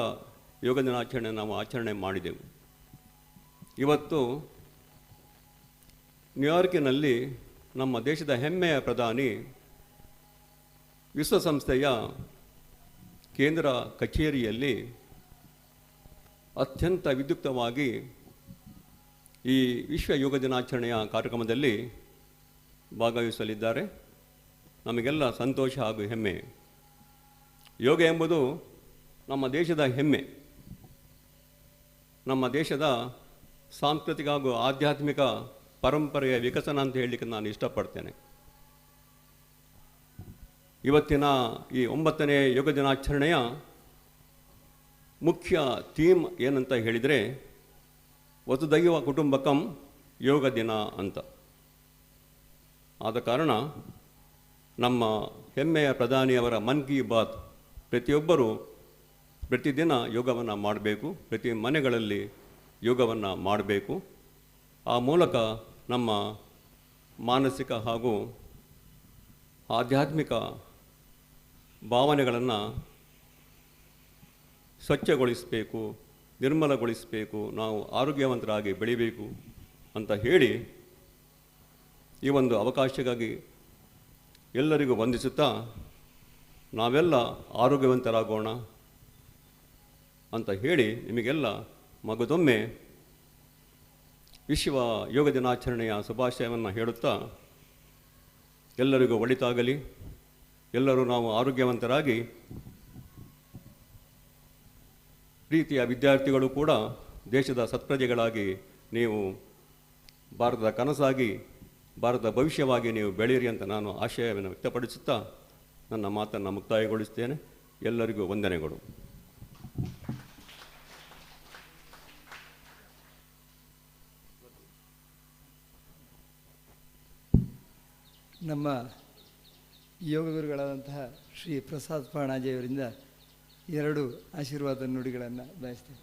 ಯೋಗ ದಿನಾಚರಣೆ ನಾವು ಆಚರಣೆ ಮಾಡಿದೆವು. ಇವತ್ತು ನ್ಯೂಯಾರ್ಕಿನಲ್ಲಿ ನಮ್ಮ ದೇಶದ ಹೆಮ್ಮೆಯ ಪ್ರಧಾನಿ ವಿಶ್ವಸಂಸ್ಥೆಯ ಕೇಂದ್ರ ಕಚೇರಿಯಲ್ಲಿ ಅತ್ಯಂತ ವಿದ್ಯುಕ್ತವಾಗಿ ಈ ವಿಶ್ವ ಯೋಗ ದಿನಾಚರಣೆಯ ಕಾರ್ಯಕ್ರಮದಲ್ಲಿ ಭಾಗವಹಿಸಲಿದ್ದಾರೆ. ನಮಗೆಲ್ಲ ಸಂತೋಷ ಹಾಗೂ ಹೆಮ್ಮೆ. ಯೋಗ ಎಂಬುದು ನಮ್ಮ ದೇಶದ ಹೆಮ್ಮೆ, ನಮ್ಮ ದೇಶದ ಸಾಂಸ್ಕೃತಿಕ ಹಾಗೂ ಆಧ್ಯಾತ್ಮಿಕ ಪರಂಪರೆಯ ವಿಕಸನ ಅಂತ ಹೇಳಲಿಕ್ಕೆ ನಾನು ಇಷ್ಟಪಡ್ತೇನೆ. ಇವತ್ತಿನ ಈ 9ನೇ ಯೋಗ ದಿನಾಚರಣೆಯ ಮುಖ್ಯ ಥೀಮ್ ಏನಂತ ಹೇಳಿದರೆ ವಸುದೈವ ಕುಟುಂಬಕಂ ಯೋಗ ದಿನ ಅಂತ. ಆದ ಕಾರಣ ನಮ್ಮ ಹೆಮ್ಮೆಯ ಪ್ರಧಾನಿಯವರ ಮನ್ ಕಿ ಬಾತ್ ಪ್ರತಿಯೊಬ್ಬರೂ ಪ್ರತಿದಿನ ಯೋಗವನ್ನು ಮಾಡಬೇಕು, ಪ್ರತಿ ಮನೆಗಳಲ್ಲಿ ಯೋಗವನ್ನು ಮಾಡಬೇಕು. ಆ ಮೂಲಕ ನಮ್ಮ ಮಾನಸಿಕ ಹಾಗೂ ಆಧ್ಯಾತ್ಮಿಕ ಭಾವನೆಗಳನ್ನು ಸ್ವಚ್ಛಗೊಳಿಸಬೇಕು, ನಿರ್ಮಲಗೊಳಿಸಬೇಕು, ನಾವು ಆರೋಗ್ಯವಂತರಾಗಿ ಬೆಳಿಬೇಕು ಅಂತ ಹೇಳಿ ಈ ಒಂದು ಅವಕಾಶಕ್ಕಾಗಿ ಎಲ್ಲರಿಗೂ ವಂದಿಸುತ್ತಾ ನಾವೆಲ್ಲ ಆರೋಗ್ಯವಂತರಾಗೋಣ ಅಂತ ಹೇಳಿ ನಿಮಗೆಲ್ಲ ಮಗದೊಮ್ಮೆ ವಿಶ್ವ ಯೋಗ ದಿನಾಚರಣೆಯ ಶುಭಾಶಯವನ್ನು ಹೇಳುತ್ತಾ ಎಲ್ಲರಿಗೂ ಒಳಿತಾಗಲಿ, ಎಲ್ಲರೂ ನಾವು ಆರೋಗ್ಯವಂತರಾಗಿ, ಪ್ರೀತಿಯ ವಿದ್ಯಾರ್ಥಿಗಳು ಕೂಡ ದೇಶದ ಸತ್ಪ್ರಜೆಗಳಾಗಿ ನೀವು ಭಾರತದ ಕನಸಾಗಿ, ಭಾರತದ ಭವಿಷ್ಯವಾಗಿ ನೀವು ಬೆಳೆಯಿರಿ ಅಂತ ನಾನು ಆಶಯವನ್ನು ವ್ಯಕ್ತಪಡಿಸುತ್ತಾ ನನ್ನ ಮಾತನ್ನು ಮುಕ್ತಾಯಗೊಳಿಸ್ತೇನೆ. ಎಲ್ಲರಿಗೂ ವಂದನೆಗಳು. ನಮ್ಮ ಯೋಗ ಗುರುಗಳಾದಂತಹ ಶ್ರೀ ಪ್ರಸಾದ್ ಪಾಣಾಜಿಯವರಿಂದ 2 ಆಶೀರ್ವಾದ ನುಡಿಗಳನ್ನು ಬಯಸ್ತೇನೆ.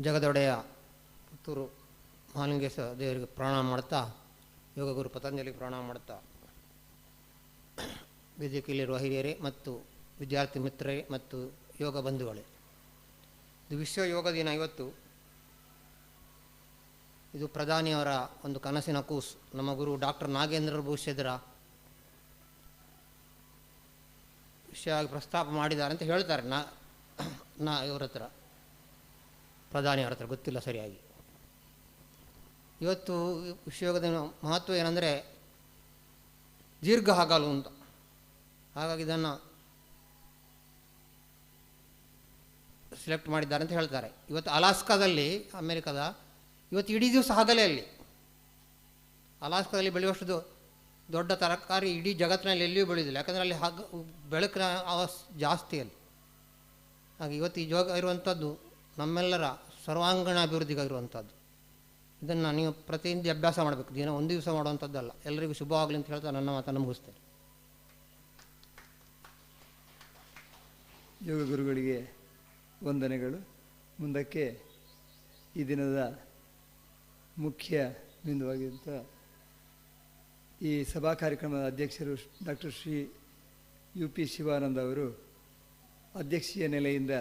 ಜಗದೊಡೆಯ ಪುತ್ತೂರು ಮಹಾಲಿಂಗೇಶ್ವರ ದೇವರಿಗೆ ಪ್ರಣಾಮ ಮಾಡ್ತಾ, ಯೋಗ ಗುರು ಪತಂಜಲಿ ಪ್ರಣಾಮ ಮಾಡ್ತಾ, ವೇದಿಕೆಯಲ್ಲಿರುವ ಹಿರಿಯರೇ ಮತ್ತು ವಿದ್ಯಾರ್ಥಿ ಮಿತ್ರರೇ ಮತ್ತು ಯೋಗ ಬಂಧುಗಳೇ, ಇದು ವಿಶ್ವ ಯೋಗ ದಿನ. ಇದು ಪ್ರಧಾನಿಯವರ ಒಂದು ಕನಸಿನ ಕೂಸು. ನಮ್ಮ ಗುರು ಡಾಕ್ಟರ್ ನಾಗೇಂದ್ರ ಭೂಷೇದ್ರ ವಿಷಯವಾಗಿ ಪ್ರಸ್ತಾಪ ಮಾಡಿದ್ದಾರೆ ಅಂತ ಹೇಳ್ತಾರೆ. ನಾ ಇವ್ರ ಹತ್ರ, ಪ್ರಧಾನಿಯವರ ಹತ್ರ ಗೊತ್ತಿಲ್ಲ ಸರಿಯಾಗಿ. ಇವತ್ತು ವಿಶ್ವ ಯೋಗ ದಿನ ಮಹತ್ವ ಏನಂದರೆ ದೀರ್ಘ ಹಗಲು ಅಂತ. ಹಾಗಾಗಿ ಇದನ್ನು ಸೆಲೆಕ್ಟ್ ಮಾಡಿದ್ದಾರೆ ಅಂತ ಹೇಳ್ತಾರೆ. ಇವತ್ತು ಅಲಾಸ್ಕಾದಲ್ಲಿ, ಅಮೇರಿಕಾದ, ಇವತ್ತು ಇಡೀ ದಿವಸ ಹಗಲೇ ಅಲ್ಲಿ. ಅಲಾಸ್ಕಾದಲ್ಲಿ ಬೆಳೆಯುವಷ್ಟು ದೊಡ್ಡ ತರಕಾರಿ ಇಡೀ ಜಗತ್ತಿನಲ್ಲಿ ಎಲ್ಲಿಯೂ ಬೆಳೆಯೋದಿಲ್ಲ, ಯಾಕಂದರೆ ಅಲ್ಲಿ ಬೆಳಕಿನ ಜಾಸ್ತಿ ಅಲ್ಲಿ. ಹಾಗೆ ಇವತ್ತು ಈ ಯೋಗ ಇರುವಂಥದ್ದು ನಮ್ಮೆಲ್ಲರ ಸರ್ವಾಂಗೀಣ ಅಭಿವೃದ್ಧಿಗಾಗಿರುವಂಥದ್ದು. ಇದನ್ನು ನೀವು ಪ್ರತಿನಿತ್ಯ ಅಭ್ಯಾಸ ಮಾಡಬೇಕು, ದಿನ ಒಂದು ದಿವಸ ಮಾಡುವಂಥದ್ದಲ್ಲ. ಎಲ್ಲರಿಗೂ ಶುಭವಾಗಲಿ ಅಂತ ಹೇಳ್ತಾ ನನ್ನ ಮಾತನ್ನು ಮುಗಿಸ್ತೇನೆ. ಯೋಗ ಗುರುಗಳಿಗೆ ವಂದನೆಗಳು. ಮುಂದಕ್ಕೆ ಈ ದಿನದ ಮುಖ್ಯ ಬಿಂದುವಾಗಿದ್ದ ಈ ಸಭಾ ಕಾರ್ಯಕ್ರಮದ ಅಧ್ಯಕ್ಷರು ಡಾಕ್ಟರ್ ಶ್ರೀ UP ಶಿವಾನಂದ ಅವರು ಅಧ್ಯಕ್ಷೀಯ ನೆಲೆಯಿಂದ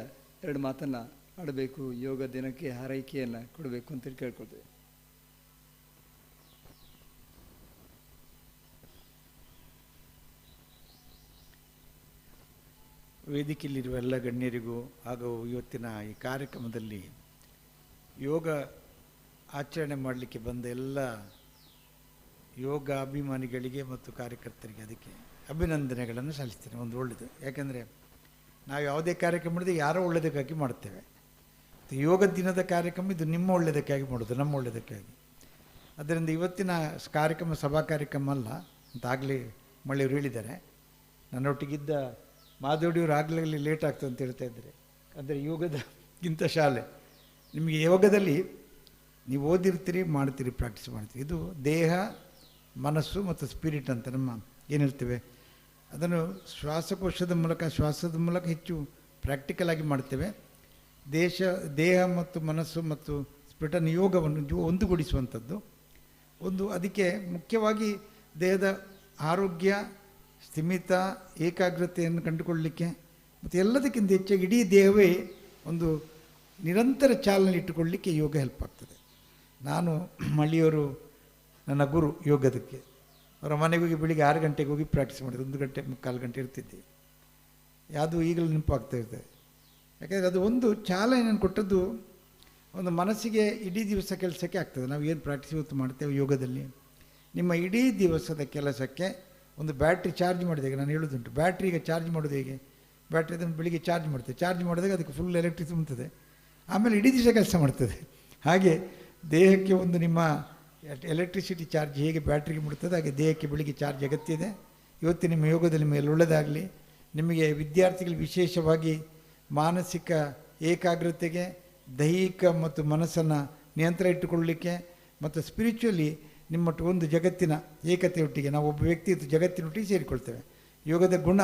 2 ಮಾತನ್ನು ಆಡಬೇಕು, ಯೋಗ ದಿನಕ್ಕೆ ಹಾರೈಕೆಯನ್ನು ಕೊಡಬೇಕು ಅಂತ ಕೇಳ್ಕೊಳ್ತೇವೆ. ವೇದಿಕೆಯಲ್ಲಿರುವ ಎಲ್ಲ ಗಣ್ಯರಿಗೂ ಹಾಗೂ ಇವತ್ತಿನ ಈ ಕಾರ್ಯಕ್ರಮದಲ್ಲಿ ಯೋಗ ಆಚರಣೆ ಮಾಡಲಿಕ್ಕೆ ಬಂದ ಎಲ್ಲ ಯೋಗ ಅಭಿಮಾನಿಗಳಿಗೆ ಮತ್ತು ಕಾರ್ಯಕರ್ತರಿಗೆ ಅದಕ್ಕೆ ಅಭಿನಂದನೆಗಳನ್ನು ಸಲ್ಲಿಸ್ತೇನೆ. ಒಂದು ಒಳ್ಳೆಯದು, ಯಾಕೆಂದರೆ ನಾವು ಯಾವುದೇ ಕಾರ್ಯಕ್ರಮ ಮಾಡಿದ್ರೆ ಯಾರೋ ಒಳ್ಳೆಯದಕ್ಕಾಗಿ ಮಾಡ್ತೇವೆ. ಯೋಗ ದಿನದ ಕಾರ್ಯಕ್ರಮ ಇದು ನಿಮ್ಮ ಒಳ್ಳೆಯದಕ್ಕಾಗಿ ಮಾಡೋದು, ನಮ್ಮ ಒಳ್ಳೆಯದಕ್ಕಾಗಿ. ಅದರಿಂದ ಇವತ್ತಿನ ಕಾರ್ಯಕ್ರಮ ಸಭಾ ಕಾರ್ಯಕ್ರಮ ಅಲ್ಲ ಅಂತ ಆಗಲೇ ಮಳೆಯವರು ಹೇಳಿದ್ದಾರೆ. ನನ್ನೊಟ್ಟಿಗಿದ್ದ ಮಾಧವಡಿಯವರು ಆಗಲೇ ಲೇಟ್ ಆಗ್ತದೆ ಅಂತ ಹೇಳ್ತಾ ಇದ್ದಾರೆ. ಅಂದರೆ ಯೋಗದಕ್ಕಿಂತ ಶಾಲೆ, ನಿಮಗೆ ಯೋಗದಲ್ಲಿ ನೀವು ಓದಿರ್ತೀರಿ, ಮಾಡ್ತೀರಿ, ಪ್ರಾಕ್ಟೀಸ್ ಮಾಡ್ತೀರಿ. ಇದು ದೇಹ, ಮನಸ್ಸು ಮತ್ತು ಸ್ಪಿರಿಟ್ ಅಂತ ನಮ್ಮ ಏನಿರ್ತೇವೆ ಅದನ್ನು ಶ್ವಾಸಕೋಶದ ಮೂಲಕ ಹೆಚ್ಚು ಪ್ರಾಕ್ಟಿಕಲ್ ಆಗಿ ಮಾಡ್ತೇವೆ. ದೇಹ ಮತ್ತು ಮನಸ್ಸು ಮತ್ತು ಸ್ಪಿರಿಟನ್ನು ಯೋಗವನ್ನು ಒಂದುಗೂಡಿಸುವಂಥದ್ದು ಒಂದು. ಅದಕ್ಕೆ ಮುಖ್ಯವಾಗಿ ದೇಹದ ಆರೋಗ್ಯ, ಸ್ಥಿಮಿತ, ಏಕಾಗ್ರತೆಯನ್ನು ಕಂಡುಕೊಳ್ಳಲಿಕ್ಕೆ ಮತ್ತು ಎಲ್ಲದಕ್ಕಿಂತ ಹೆಚ್ಚಾಗಿ ಇಡೀ ದೇಹವೇ ಒಂದು ನಿರಂತರ ಚಾಲನೆ ಇಟ್ಟುಕೊಳ್ಳಲಿಕ್ಕೆ ಯೋಗ ಹೆಲ್ಪ್ ಆಗ್ತದೆ. ನಾನು ಮಳ್ಳಿಯವರು ನನ್ನ ಗುರು ಯೋಗದಕ್ಕೆ, ಅವರ ಮನೆಗೆ ಹೋಗಿ ಬೆಳಿಗ್ಗೆ 6 ಗಂಟೆಗೆ ಹೋಗಿ ಪ್ರಾಕ್ಟೀಸ್ ಮಾಡಿದೆ. 1 ಗಂಟೆ 3/4 ಗಂಟೆ ಇರ್ತಿದ್ದೆ. ಯಾವುದು ಈಗಲೂ ನೆನಪಾಗ್ತಾ ಇರ್ತದೆ. ಯಾಕೆಂದರೆ ಅದು ಒಂದು ಚಾಲನೆಯನ್ನು ಕೊಟ್ಟದ್ದು ಒಂದು ಮನಸ್ಸಿಗೆ ಇಡೀ ದಿವಸ ಕೆಲಸಕ್ಕೆ ಆಗ್ತದೆ. ನಾವು ಏನು ಪ್ರಾಕ್ಟೀಸ್ ಇವತ್ತು ಮಾಡ್ತೇವೆ ಯೋಗದಲ್ಲಿ, ನಿಮ್ಮ ಇಡೀ ದಿವಸದ ಕೆಲಸಕ್ಕೆ ಒಂದು ಬ್ಯಾಟ್ರಿ ಚಾರ್ಜ್ ಮಾಡಿದಾಗ, ನಾನು ಹೇಳೋದುಂಟು, ಬ್ಯಾಟ್ರಿಗೆ ಚಾರ್ಜ್ ಮಾಡೋದು ಹೇಗೆ, ಬ್ಯಾಟ್ರಿ ಅದನ್ನು ಬೆಳಿಗ್ಗೆ ಚಾರ್ಜ್ ಮಾಡ್ತೇವೆ, ಚಾರ್ಜ್ ಮಾಡಿದಾಗ ಅದಕ್ಕೆ ಫುಲ್ ಎಲೆಕ್ಟ್ರಿಸಿಟಿ ತುಂಬ್ತದೆ, ಆಮೇಲೆ ಇಡೀ ದಿವಸ ಕೆಲಸ ಮಾಡ್ತದೆ. ಹಾಗೆ ದೇಹಕ್ಕೆ ಒಂದು ನಿಮ್ಮ ಎಲೆಕ್ಟ್ರಿಸಿಟಿ ಚಾರ್ಜ್ ಹೇಗೆ ಬ್ಯಾಟ್ರಿಗೆ ಮುಡ್ತದೆ, ಹಾಗೆ ದೇಹಕ್ಕೆ ಬೆಳಿಗ್ಗೆ ಚಾರ್ಜ್ ಅಗತ್ಯ ಇದೆ. ಇವತ್ತು ನಿಮ್ಮ ಯೋಗದಲ್ಲಿ ಮೇಲೆ ಒಳ್ಳೆಯದಾಗಲಿ. ನಿಮಗೆ ವಿದ್ಯಾರ್ಥಿಗಳು ವಿಶೇಷವಾಗಿ ಮಾನಸಿಕ ಏಕಾಗ್ರತೆಗೆ, ದೈಹಿಕ ಮತ್ತು ಮನಸ್ಸನ್ನು ನಿಯಂತ್ರಣ ಇಟ್ಟುಕೊಳ್ಳಲಿಕ್ಕೆ ಮತ್ತು ಸ್ಪಿರಿಚುವಲಿ ನಿಮ್ಮೊಟ್ಟು ಒಂದು ಜಗತ್ತಿನ ಏಕತೆಯೊಟ್ಟಿಗೆ ನಾವು ಒಬ್ಬ ವ್ಯಕ್ತಿ ಇತ್ತು ಜಗತ್ತಿನೊಟ್ಟಿಗೆ ಸೇರಿಕೊಳ್ತೇವೆ. ಯೋಗದ ಗುಣ,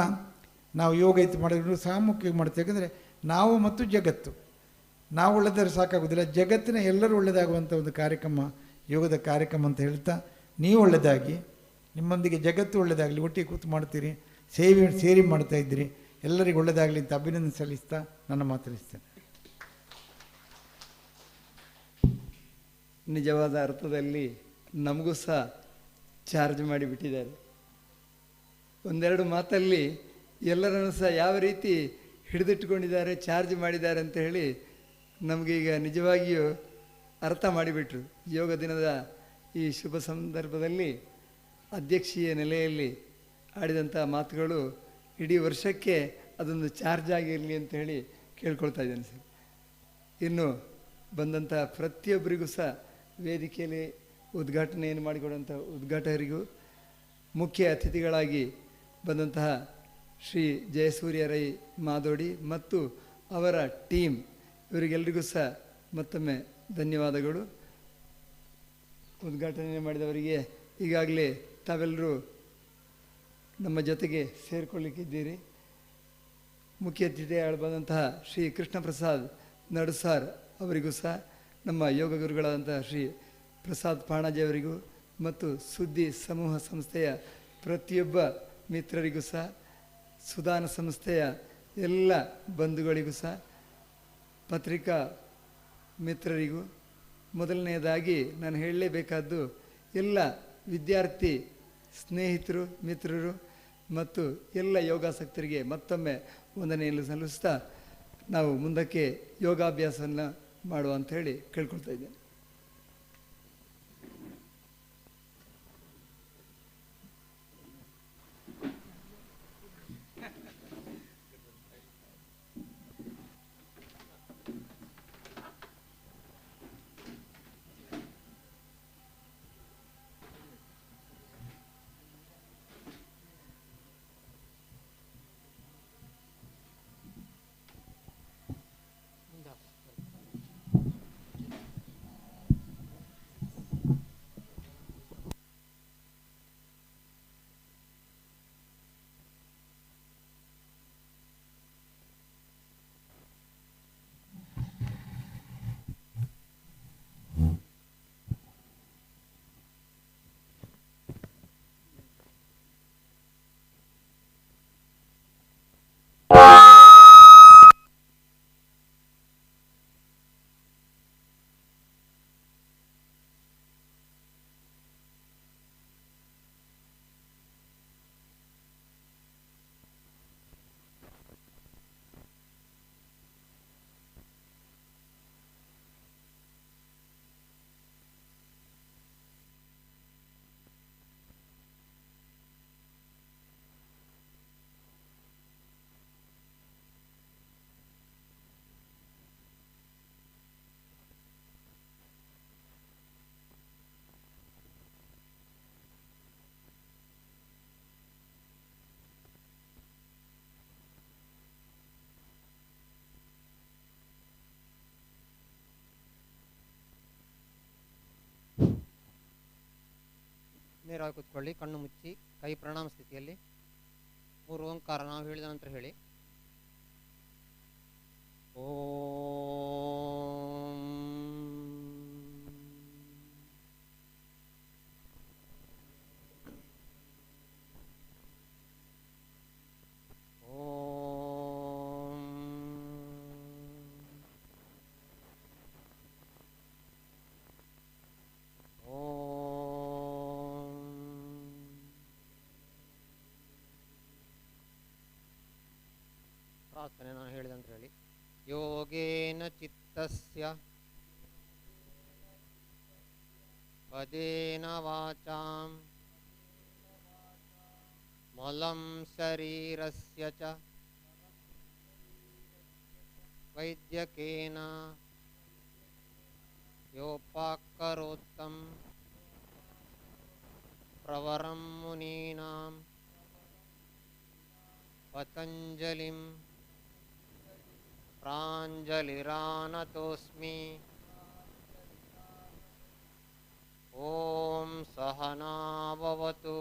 ನಾವು ಯೋಗ ಇತ್ತು ಮಾಡೋದು ಸಾಮೂಹಿಕ ಮಾಡ್ತೇವೆ. ಯಾಕಂದರೆ ನಾವು ಮತ್ತು ಜಗತ್ತು, ನಾವು ಒಳ್ಳೆದಾದ್ರೆ ಸಾಕಾಗೋದಿಲ್ಲ, ಜಗತ್ತಿನ ಎಲ್ಲರೂ ಒಳ್ಳೆಯದಾಗುವಂಥ ಒಂದು ಕಾರ್ಯಕ್ರಮ ಯೋಗದ ಕಾರ್ಯಕ್ರಮ ಅಂತ ಹೇಳ್ತಾ, ನೀವು ಒಳ್ಳೆಯದಾಗಿ, ನಿಮ್ಮೊಂದಿಗೆ ಜಗತ್ತು ಒಳ್ಳೆಯದಾಗಲಿ, ಒಟ್ಟಿಗೆ ಕೂತು ಮಾಡ್ತೀರಿ, ಸೇರಿ ಮಾಡ್ತಾ ಇದ್ದೀರಿ, ಎಲ್ಲರಿಗೂ ಒಳ್ಳೆಯದಾಗಲಿ ಅಂತ ಅಭಿನಂದನೆ ಸಲ್ಲಿಸ್ತಾ ನನ್ನ ಮಾತನಾಡಿಸ್ತೇನೆ. ನಿಜವಾದ ಅರ್ಥದಲ್ಲಿ ನಮಗೂ ಸಹ ಚಾರ್ಜ್ ಮಾಡಿಬಿಟ್ಟಿದ್ದಾರೆ. ಒಂದೆರಡು ಮಾತಲ್ಲಿ ಎಲ್ಲರನ್ನು ಸಹ ಯಾವ ರೀತಿ ಹಿಡಿದಿಟ್ಟುಕೊಂಡಿದ್ದಾರೆ, ಚಾರ್ಜ್ ಮಾಡಿದ್ದಾರೆ ಅಂತ ಹೇಳಿ ನಮಗೀಗ ನಿಜವಾಗಿಯೂ ಅರ್ಥ ಮಾಡಿಬಿಟ್ರು. ಯೋಗ ದಿನದ ಈ ಶುಭ ಸಂದರ್ಭದಲ್ಲಿ ಅಧ್ಯಕ್ಷೀಯ ನೆಲೆಯಲ್ಲಿ ಆಡಿದಂಥ ಮಾತುಗಳು ಇಡೀ ವರ್ಷಕ್ಕೆ ಅದೊಂದು ಚಾರ್ಜ್ ಆಗಿರಲಿ ಅಂತ ಹೇಳಿ ಕೇಳ್ಕೊಳ್ತಾ ಇದ್ದೇನೆ ಸರ್. ಇನ್ನು ಬಂದಂಥ ಪ್ರತಿಯೊಬ್ಬರಿಗೂ ಸಹ ವೇದಿಕೆಯಲ್ಲಿ ಉದ್ಘಾಟನೆಯನ್ನು ಮಾಡಿಕೊಡುವಂಥ ಉದ್ಘಾಟಕರಿಗೂ, ಮುಖ್ಯ ಅತಿಥಿಗಳಾಗಿ ಬಂದಂತಹ ಶ್ರೀ ಜಯಸೂರ್ಯ ರೈ ಮಾದೋಡಿ ಮತ್ತು ಅವರ ಟೀಮ್, ಇವರಿಗೆಲ್ಲರಿಗೂ ಸಹ ಮತ್ತೊಮ್ಮೆ ಧನ್ಯವಾದಗಳು. ಉದ್ಘಾಟನೆ ಮಾಡಿದವರಿಗೆ ಈಗಾಗಲೇ ತಾವೆಲ್ಲರೂ ನಮ್ಮ ಜೊತೆಗೆ ಸೇರಿಕೊಳ್ಳಿಕ್ಕಿದ್ದೀರಿ. ಮುಖ್ಯ ಅತಿಥಿಗಳು ಬಂದಂತಹ ಶ್ರೀ ಕೃಷ್ಣ ಪ್ರಸಾದ್ ನಡುಸಾರ್ ಅವರಿಗೂ ಸಹ, ನಮ್ಮ ಯೋಗ ಗುರುಗಳಾದಂತಹ ಶ್ರೀ ಪ್ರಸಾದ್ ಪಾಣಾಜಿಯವರಿಗೂ ಮತ್ತು ಸುದ್ದಿ ಸಮೂಹ ಸಂಸ್ಥೆಯ ಪ್ರತಿಯೊಬ್ಬ ಮಿತ್ರರಿಗೂ ಸಹ, ಸುದಾನ ಸಂಸ್ಥೆಯ ಎಲ್ಲ ಬಂಧುಗಳಿಗೂ ಸಹ, ಪತ್ರಿಕಾ ಮಿತ್ರರಿಗೂ, ಮೊದಲನೆಯದಾಗಿ ನಾನು ಹೇಳಲೇಬೇಕಾದ್ದು ಎಲ್ಲ ವಿದ್ಯಾರ್ಥಿ ಸ್ನೇಹಿತರು, ಮಿತ್ರರು ಮತ್ತು ಎಲ್ಲ ಯೋಗಾಸಕ್ತರಿಗೆ ಮತ್ತೊಮ್ಮೆ ವಂದನೆಯನ್ನು ಸಲ್ಲಿಸ್ತಾ ನಾವು ಮುಂದಕ್ಕೆ ಯೋಗಾಭ್ಯಾಸವನ್ನು ಮಾಡುವ ಅಂತ ಹೇಳಿ ಕೇಳ್ಕೊಳ್ತಾ ಇದ್ದೇನೆ. ನೇರವಾಗಿ ಕೂತ್ಕೊಳ್ಳಿ, ಕಣ್ಣು ಮುಚ್ಚಿ, ಕೈ ಪ್ರಣಾಮ ಸ್ಥಿತಿಯಲ್ಲಿ. 3 ಓಂಕಾರ ನಾವು ಹೇಳಿದ ನಂತರ ಹೇಳಿ. ಓಂ ಪ್ರಾರ್ಥನೆ ನಾನು ಹೇಳಿದಂತ ಹೇಳಿ. ಯೋಗೇನ ಚಿತ್ತಸ್ಯ ಪದೇನ ವಾಚಾಂ ಮಲಂ ಶರೀರಸ್ಯ ಚ ವೈದ್ಯಕೇನ ಯೋಪಾಕರೋತ್ತಂ ಪ್ರವರಂ ಮುನೀನಾಂ ಪತಂಜಲಿಂ ಪ್ರಾಂಜಲಿರಾನತೋಸ್ಮಿ. ಓಂ ಸಹನಾವವತು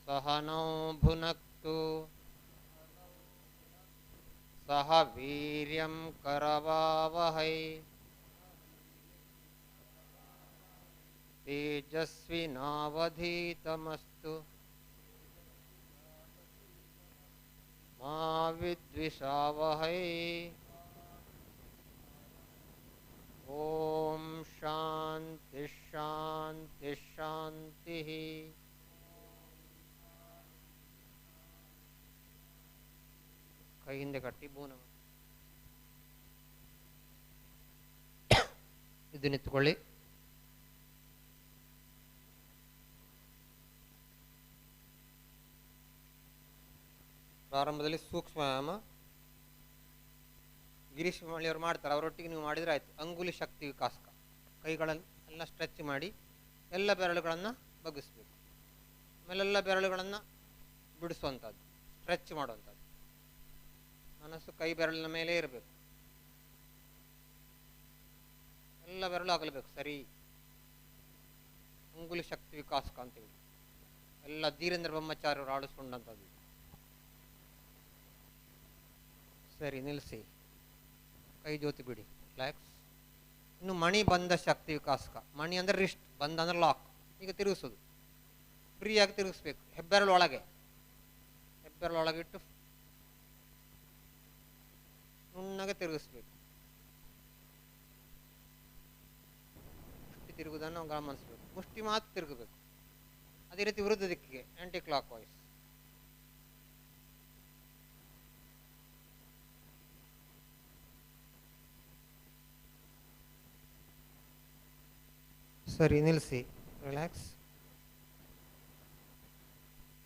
ಸಹನೌ ಭುನಕ್ತು ಸಹ ವೀರ್ಯಂ ಕರವಾವಹೈ ತೇಜಸ್ವಿನಾವಧೀತಮಸ್ತು ಮಾ ವಿದ್ವಿಷಾವಹೈ. ಓಂ ಶಾಂತಿ ಶಾಂತಿ ಶಾಂತಿ. ಕೈ ಹಿಂದೆ ಕಟ್ಟಿ ಬೂನ ಇದು ನಿಂತುಕೊಳ್ಳಿ. ಪ್ರಾರಂಭದಲ್ಲಿ ಸೂಕ್ಷ್ಮ ವ್ಯಾಯಾಮ ಗಿರೀಶ್ ಮಳಿಯವರು ಮಾಡ್ತಾರೆ, ಅವರೊಟ್ಟಿಗೆ ನೀವು ಮಾಡಿದರೆ ಆಯಿತು. ಅಂಗುಲಿ ಶಕ್ತಿ ವಿಕಾಸಕ, ಕೈಗಳನ್ನು ಎಲ್ಲ ಸ್ಟ್ರೆಚ್ ಮಾಡಿ ಎಲ್ಲ ಬೆರಳುಗಳನ್ನು ಬಗ್ಗಿಸ್ಬೇಕು. ಆಮೇಲೆಲ್ಲ ಬೆರಳುಗಳನ್ನು ಬಿಡಿಸುವಂಥದ್ದು, ಸ್ಟ್ರೆಚ್ ಮಾಡುವಂಥದ್ದು. ಮನಸ್ಸು ಕೈ ಬೆರಳಿನ ಮೇಲೆ ಇರಬೇಕು, ಎಲ್ಲ ಬೆರಳು ಆಗಲೇಬೇಕು ಸರಿ. ಅಂಗುಲಿ ಶಕ್ತಿ ವಿಕಾಸಕ ಅಂತೇಳಿ ಎಲ್ಲ ಧೀರೇಂದ್ರ ಬ್ರಹ್ಮಚಾರ್ಯವರು ಆಡಿಸ್ಕೊಂಡಂಥದ್ದು. ಸರಿ, ನಿಲ್ಲಿಸಿ, ಕೈ ಜ್ಯೋತಿ ಬಿಡಿ, ರಿಲ್ಯಾಕ್ಸ್. ಇನ್ನು ಮಣಿ ಬಂಧ ಶಕ್ತಿ ವಿಕಾಸಕ. ಮಣಿ ಅಂದರೆ ರಿಸ್ಟ್, ಬಂಧ ಅಂದರೆ ಲಾಕ್. ಈಗ ತಿರುಗಿಸೋದು, ಫ್ರೀಯಾಗಿ ತಿರುಗಿಸ್ಬೇಕು. ಹೆಬ್ಬೆರಳು ಒಳಗೆ, ಹೆಬ್ಬೆರಳು ಒಳಗಿಟ್ಟು ನುಣ್ಣಗೆ ತಿರುಗಿಸ್ಬೇಕು. ಮುಷ್ಟಿ ತಿರುಗುವುದನ್ನು ಗಮನಿಸಬೇಕು. ಮುಷ್ಟಿ ಮಾತ್ರ ತಿರುಗಬೇಕು. ಅದೇ ರೀತಿ ವಿರುದ್ಧ ದಿಕ್ಕಿಗೆ, ಆಂಟಿ ಕ್ಲಾಕ್ ವೈಸ್. ಸರಿ, ನಿಲ್ಲಿಸಿ, ರಿಲ್ಯಾಕ್ಸ್.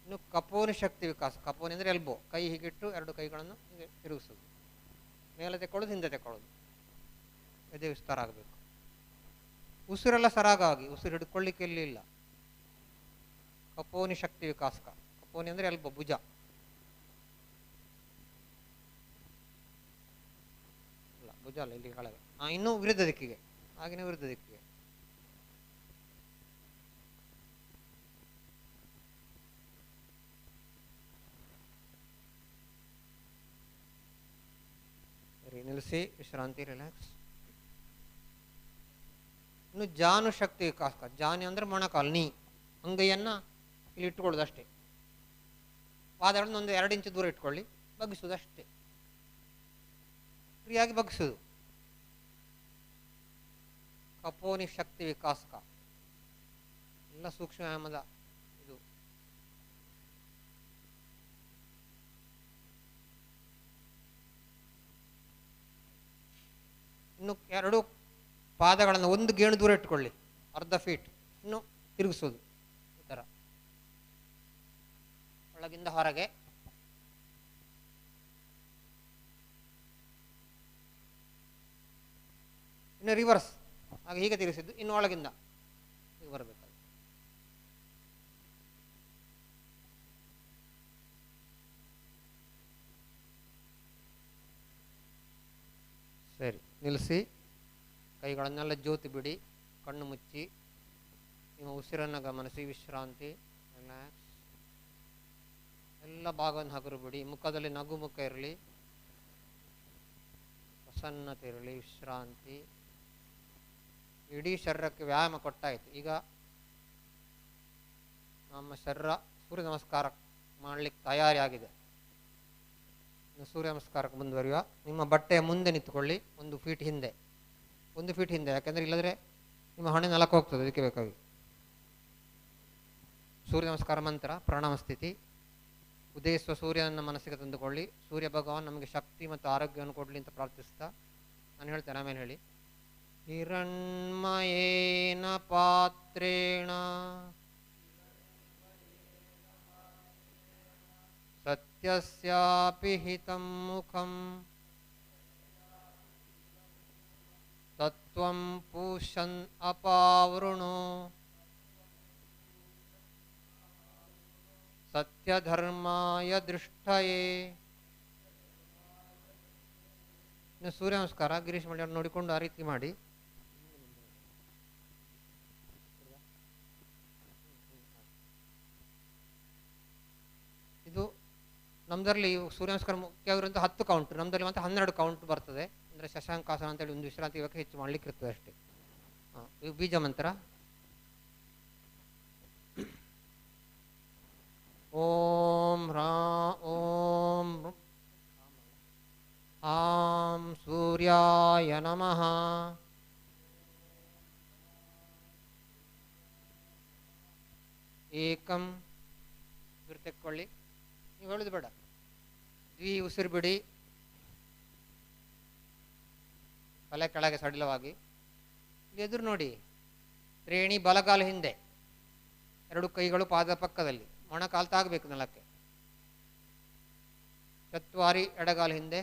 ಇನ್ನು ಕಪೋನಿ ಶಕ್ತಿ ವಿಕಾಸ. ಕಪೋನಿ ಅಂದರೆ ಎಲ್ಬೋ, ಕೈ ಹೀಗಿಟ್ಟು 2 ಕೈಗಳನ್ನು ಹೀಗೆ ತಿರುಗಿಸೋದು. ಮೇಲೆ ತೆಕ್ಕೊಳ್ಳೋದು, ಹಿಂದೆ ತೆಕ್ಕೊಳ್ಳೋದು. ಎದೆ ವಿಸ್ತಾರ ಆಗಬೇಕು. ಉಸಿರೆಲ್ಲ ಸರಾಗವಾಗಿ, ಉಸಿರು ಹಿಡ್ಕೊಳ್ಳಿಕ್ಕೆ ಎಲ್ಲಿ ಇಲ್ಲ. ಕಪೋನಿ ಶಕ್ತಿ ವಿಕಾಸಕ. ಕಪೋನಿ ಅಂದರೆ ಎಲ್ಬೋ, ಭುಜ. ಅಲ್ಲ, ಭುಜ ಅಲ್ಲ, ಇಲ್ಲಿ ಕೆಳಗೆ. ಇನ್ನೂ ವಿರುದ್ಧ ದಿಕ್ಕಿಗೆ, ಆಗಿನ ವಿರುದ್ಧ ದಿಕ್ಕಿಗೆ. ನಿಲ್ಲಿಸಿ, ವಿಶ್ರಾಂತಿ, ರಿಲ್ಯಾಕ್ಸ್. ಇನ್ನು ಜಾನು ಶಕ್ತಿ ವಿಕಾಸಕ. ಜಾನಿ ಅಂದರೆ ಮೊಣಕಾಲು, ನೀ. ಅಂಗೈಯನ್ನು ಇಲ್ಲಿ ಇಟ್ಕೊಳ್ಳೋದು ಅಷ್ಟೇ. ಪಾದಗಳನ್ನು ಒಂದು 2 ಇಂಚು ದೂರ ಇಟ್ಕೊಳ್ಳಿ, ಬಗ್ಗಿಸೋದು ಅಷ್ಟೇ. ಫ್ರೀಯಾಗಿ ಬಗ್ಗಿಸೋದು. ಕಪೋನಿ ಶಕ್ತಿ ವಿಕಾಸಕ ಎಲ್ಲ ಸೂಕ್ಷ್ಮ ವ್ಯಾಯಾಮದ ಇದು. ಇನ್ನು 2 ಪಾದಗಳನ್ನು 1 ಗೇಣು ದೂರ ಇಟ್ಕೊಳ್ಳಿ, ಅರ್ಧ ಫೀಟ್. ಇನ್ನು ತಿರುಗಿಸೋದು ಈ ಥರ, ಒಳಗಿಂದ ಹೊರಗೆ. ಇನ್ನು ರಿವರ್ಸ್, ಹಾಗೆ ಹೀಗೆ ತಿರುಗಿಸಿದ್ದು, ಇನ್ನು ಒಳಗಿಂದ ಹೀಗೆ ಬರಬೇಕು. ಸರಿ, ನಿಲ್ಲಿಸಿ, ಕೈಗಳನ್ನೆಲ್ಲ ಜ್ಯೋತಿ ಬಿಡಿ. ಕಣ್ಣು ಮುಚ್ಚಿ ನಿಮ್ಮ ಉಸಿರನ್ನು ಗಮನಿಸಿ. ವಿಶ್ರಾಂತಿ, ರಿಲ್ಯಾಕ್ಸ್. ಎಲ್ಲ ಭಾಗವನ್ನು ಹಗುರು ಬಿಡಿ. ಮುಖದಲ್ಲಿ ನಗು ಮುಖ ಇರಲಿ, ಪ್ರಸನ್ನತೆ ಇರಲಿ, ವಿಶ್ರಾಂತಿ. ಇಡೀ ಶರೀರಕ್ಕೆ ವ್ಯಾಯಾಮ ಕೊಟ್ಟಾಯಿತು. ಈಗ ನಮ್ಮ ಶರೀರ ಸೂರ್ಯ ನಮಸ್ಕಾರ ಮಾಡಲಿಕ್ಕೆ ತಯಾರಿಯಾಗಿದೆ. ಇನ್ನು ಸೂರ್ಯ ನಮಸ್ಕಾರಕ್ಕೆ ಮುಂದುವರಿಯುವ. ನಿಮ್ಮ ಬಟ್ಟೆಯ ಮುಂದೆ ನಿಂತುಕೊಳ್ಳಿ, 1 ಫೀಟ್ ಹಿಂದೆ. 1 ಫೀಟ್ ಹಿಂದೆ, ಯಾಕೆಂದರೆ ಇಲ್ಲದ್ರೆ ನಿಮ್ಮ ಹಣೆ ನೆಲಕ್ಕೆ ಹೋಗ್ತದೆ, ಅದಕ್ಕೆ ಬೇಕಾಗಿ. ಸೂರ್ಯ ನಮಸ್ಕಾರ ಮಂತ್ರ ಪ್ರಣಾಮ ಸ್ಥಿತಿ. ಉದಯಿಸುವ ಸೂರ್ಯನನ್ನು ಮನಸ್ಸಿಗೆ ತಂದುಕೊಳ್ಳಿ. ಸೂರ್ಯ ಭಗವಾನ್ ನಮಗೆ ಶಕ್ತಿ ಮತ್ತು ಆರೋಗ್ಯವನ್ನು ಕೊಡಲಿ ಅಂತ ಪ್ರಾರ್ಥಿಸ್ತಾ ನಾನು ಹೇಳ್ತೇನೆ, ಆಮೇಲೆ ಹೇಳಿ. ಹಿರಣ್ಮಯೇನ ಪಾತ್ರೇಣ ಸತ್ಯಸ್ಯಾಪಿ ಹಿತಂ ಮುಖಂ ತತ್ವಂ ಪೂಷನ್ ಅಪಾವೃಣೋ ಸತ್ಯಧರ್ಮಾಯ ದೃಷ್ಟಯೇ. ಇನ್ನು ಸೂರ್ಯ ನಮಸ್ಕಾರ ಗಿರೀಶ್ ಮಂಡ್ಯ ನೋಡಿಕೊಂಡು ಆ ರೀತಿ ಮಾಡಿ. ಇದು ನಮ್ದರಲ್ಲಿ ಸೂರ್ಯ ನಮಸ್ಕಾರ ಮುಖ್ಯವಾಗಿರುವಂಥ 10 ಕೌಂಟ್, ನಮ್ದಲ್ಲಿ ಮತ್ತೆ 12 ಕೌಂಟ್ ಬರ್ತದೆ. ಅಂದರೆ ಶಶಾಂಕಾಸನ ಅಂತೇಳಿ ಒಂದು ವಿಶ್ರಾಂತಿ ಇವಾಗ ಹೆಚ್ಚು ಮಾಡ್ಲಿಕ್ಕೆ ಇರ್ತದೆ ಅಷ್ಟೇ. ಇವು ಬೀಜ ಮಂತ್ರ. ಓಂ ಓಂ ಆಂ ಸೂರ್ಯಾಯ ನಮಃ. ಏಕಂ ಇವ್ರು ತೆಕ್ಕೊಳ್ಳಿ, ನೀವು ಹೇಳುದು ಬೇಡ. ದ್ವಿ ಉಸಿರು ಬಿಡಿ, ತಲೆ ಕೆಳಗೆ ಸಡಿಲವಾಗಿ. ಎದುರು ನೋಡಿ, ತ್ರೇಣಿ ಬಲಗಾಲ ಹಿಂದೆ, 2 ಕೈಗಳು ಪಾದ ಪಕ್ಕದಲ್ಲಿ, ಮೊಣಕಾಲು ತಾಗಬೇಕು ನೆಲಕ್ಕೆ. ಚತ್ವಾರಿ ಎಡಗಾಲ ಹಿಂದೆ,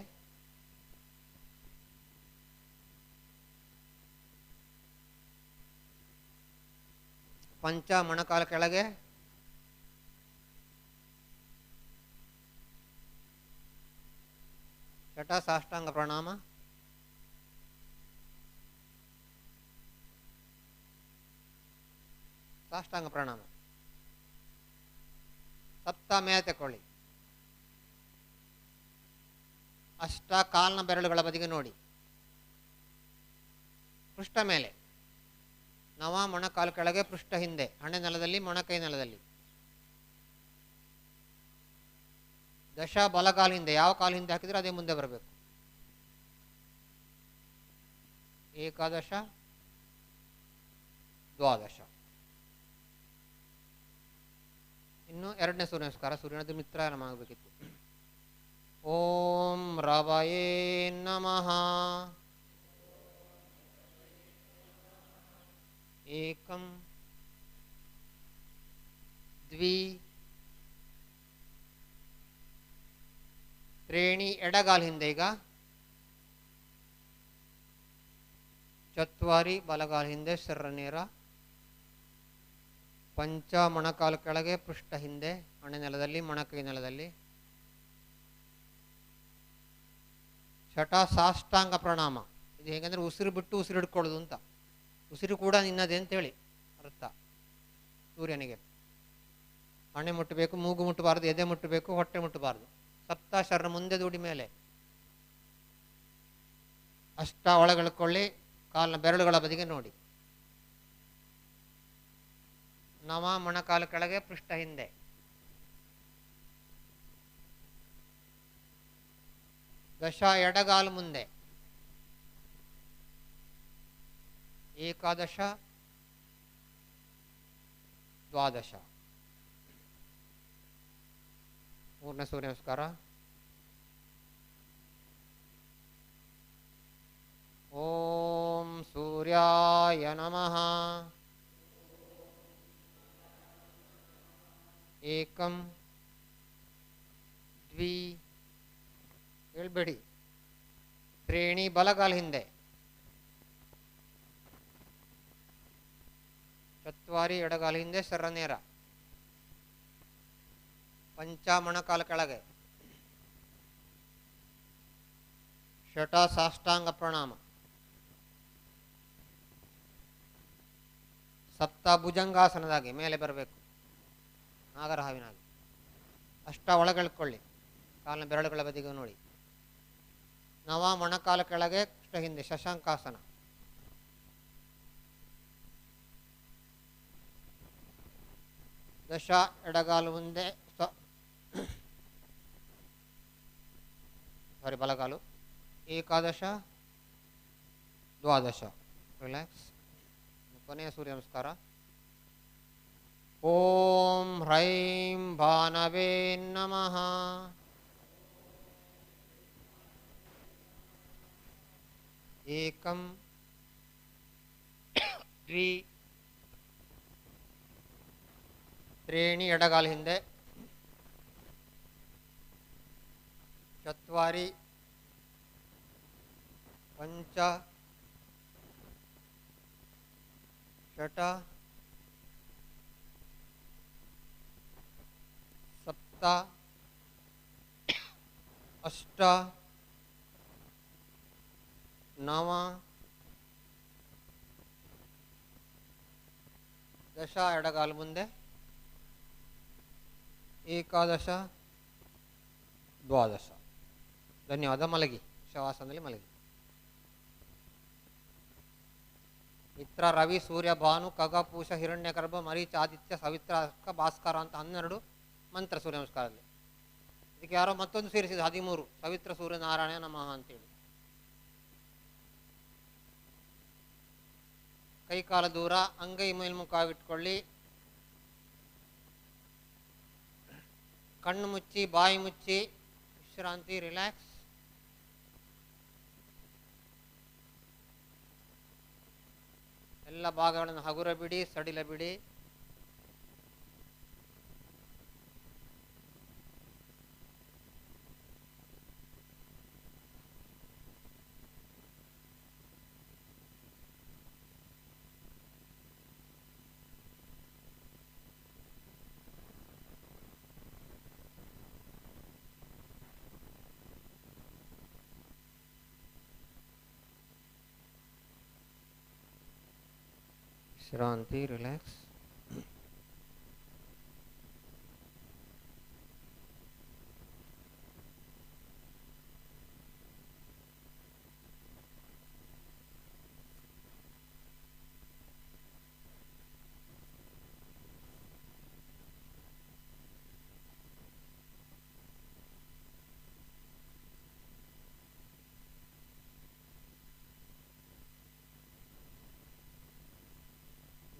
ಪಂಚ ಮೊಣಕಾಲ ಕೆಳಗೆ, ಷಟ ಸಾಷ್ಟಾಂಗ ಪ್ರಣಾಮ. ಸಾಷ್ಟಾಂಗ ಪ್ರಣಾಮ. ಸಪ್ತ ಮೇಲೆ ತಕೊಳ್ಳಿ. ಅಷ್ಟ ಕಾಲ್ನ ಬೆರಳುಗಳ ಬದಿಗೆ ನೋಡಿ, ಪೃಷ್ಠ ಮೇಲೆ. ನವ ಮೊಣಕಾಲು ಕೆಳಗೆ, ಪೃಷ್ಠ ಹಿಂದೆ, ಹಣೆ ನೆಲದಲ್ಲಿ, ಮೊಣಕೈ ನೆಲದಲ್ಲಿ. ದಶ ಬಲಗಾಲು ಹಿಂದೆ, ಯಾವ ಕಾಲು ಹಿಂದೆ ಹಾಕಿದ್ರೆ ಅದೇ ಮುಂದೆ ಬರಬೇಕು. ಏಕಾದಶ, ದ್ವಾದಶ. ಇನ್ನು 2ನೇ ಸೂರ್ಯ ನಮಸ್ಕಾರ, ಸೂರ್ಯನದು ಮಿತ್ರ ನಮ ಆಗಬೇಕಿತ್ತು. ಓಂ ರವಯೇ ನಮಃ. ಏಕಂ ದ್ವಿ ತ್ರೇಣಿ ಎಡಗಾಲ್ ಹಿಂದೆ ಈಗ, ಚತ್ವಾರಿ ಬಲಗಾಲ್ ಹಿಂದೆ, ಶರೀರ ನೇರ. ಪಂಚ ಮೊಣಕಾಲು ಕೆಳಗೆ, ಪೃಷ್ಠ ಹಿಂದೆ, ಹಣೆ ನೆಲದಲ್ಲಿ, ಮೊಣಕೈ ನೆಲದಲ್ಲಿ. ಷಟ ಸಾಷ್ಟಾಂಗ ಪ್ರಣಾಮ. ಇದು ಹೇಗೆಂದ್ರೆ ಉಸಿರು ಬಿಟ್ಟು ಉಸಿರು ಹಿಡ್ಕೊಳ್ಳೋದು ಅಂತ. ಉಸಿರು ಕೂಡ ನಿನ್ನದೇ ಅಂತೇಳಿ ಅರ್ಥ. ಸೂರ್ಯನಿಗೆ ಹಣೆ ಮುಟ್ಟಬೇಕು, ಮೂಗು ಮುಟ್ಟಬಾರ್ದು, ಎದೆ ಮುಟ್ಟಬೇಕು, ಹೊಟ್ಟೆ ಮುಟ್ಟಬಾರ್ದು. ಸಪ್ತ ಶರೀರ ಮುಂದೆ ದೂಡಿ ಮೇಲೆ. ಅಷ್ಟ ಒಳಗೆಳ್ಕೊಳ್ಳಿ, ಕಾಲಿನ ಬೆರಳುಗಳ ಬದಿಗೆ ನೋಡಿ. ನವ ಮೊಣಕಾಲು ಕೆಳಗೆ, ಪೃಷ್ಠ ಹಿಂದೆ. ದಶ ಎಡಗಾಲು ಮುಂದೆ. ಏಕಾದಶ, ದ್ವಾದಶ. 3ನೇ ಸೂರ್ಯ ನಮಸ್ಕಾರ. ಓಂ ಸೂರ್ಯಾಯ ನಮಃ. ಏಕಂ ದ್ವಿ ಹೇಳ್ಬೇಡಿ, ತ್ರೇಣಿ ಬಲಗಾಲ ಹಿಂದೆ, ಚತ್ವಾರಿ ಎಡಗಾಲ ಹಿಂದೆ, ಶರೀರ ನೇರ. ಪಂಚ ಮೊಣಕಾಲ ಕೆಳಗೆ, ಷಟ ಸಾಷ್ಟಾಂಗ ಪ್ರಣಾಮ. ಸಪ್ತ ಭುಜಂಗಾಸನದಾಗಿ ಮೇಲೆ ಬರಬೇಕು, ನಾಗರಹಾವಿನಾಗಿ. ಅಷ್ಟ ಒಳಗೆಳ್ಕೊಳ್ಳಿ, ಕಾಲಿನ ಬೆರಳುಗಳ ಬದಿಗೆ ನೋಡಿ. ನವ ಮೊಣಕಾಲ ಕೆಳಗೆ, ಕೃಷ್ಣ ಹಿಂದೆ, ಶಶಾಂಕಾಸನ. ದಶ ಎಡಗಾಲು ಮುಂದೆ, ಸಾರಿ ಬಲಗಾಲು. ಏಕಾದಶ, ದ್ವಾದಶ. ರಿಲ್ಯಾಕ್ಸ್. ಕೊನೆಯ ಸೂರ್ಯ ನಮಸ್ಕಾರ. ಓಂ ಹ್ರೈಂ ಭಾನವೇ ನಮಃ. ಏಕಂ ದ್ವಿ ತ್ರೀಣಿ ಎಡಗಾಲು ಹಿಂದೆ, ಚತ್ವಾರಿ ಪಂಚ ಷಟ ಸಪ್ತ ಅಷ್ಟ ನವ ದಶ ಎಡಗಾಲು ಮುಂದೆ, ಏಕಾದಶ ದ್ವಾದಶ. ಧನ್ಯವಾದ. ಮಲಗಿ, ಶವಾಸನದಲ್ಲಿ ಮಲಗಿ. ಮಿತ್ರ, ರವಿ, ಸೂರ್ಯ, ಭಾನು, ಖಗ, ಪೂಷ, ಹಿರಣ್ಯ ಗರ್ಭ, ಮರೀಚ, ಆದಿತ್ಯ, ಸವಿತ್ರ, ಭಾಸ್ಕರ ಅಂತ 12 ಮಂತ್ರ ಸೂರ್ಯ ನಮಸ್ಕಾರದಲ್ಲಿ. ಇದಕ್ಕೆ ಯಾರೋ ಮತ್ತೊಂದು ಸೇರಿಸಿದ 13 ಸವಿತ್ರ ಸೂರ್ಯ ನಾರಾಯಣ ನಮಃ ಅಂತೇಳಿ. ಕೈಕಾಲ ದೂರ, ಅಂಗೈ ಮೇಲ್ಮುಖವಿಟ್ಕೊಳ್ಳಿ. ಕಣ್ಣು ಮುಚ್ಚಿ, ಬಾಯಿ ಮುಚ್ಚಿ, ವಿಶ್ರಾಂತಿ, ರಿಲ್ಯಾಕ್ಸ್. ಎಲ್ಲ ಭಾಗಗಳನ್ನು ಹಗುರ ಬಿಡಿ, ಸಡಿಲ ಬಿಡಿ. ವಿಶ್ರಾಂತಿ, ರಿಲ್ಯಾಕ್ಸ್.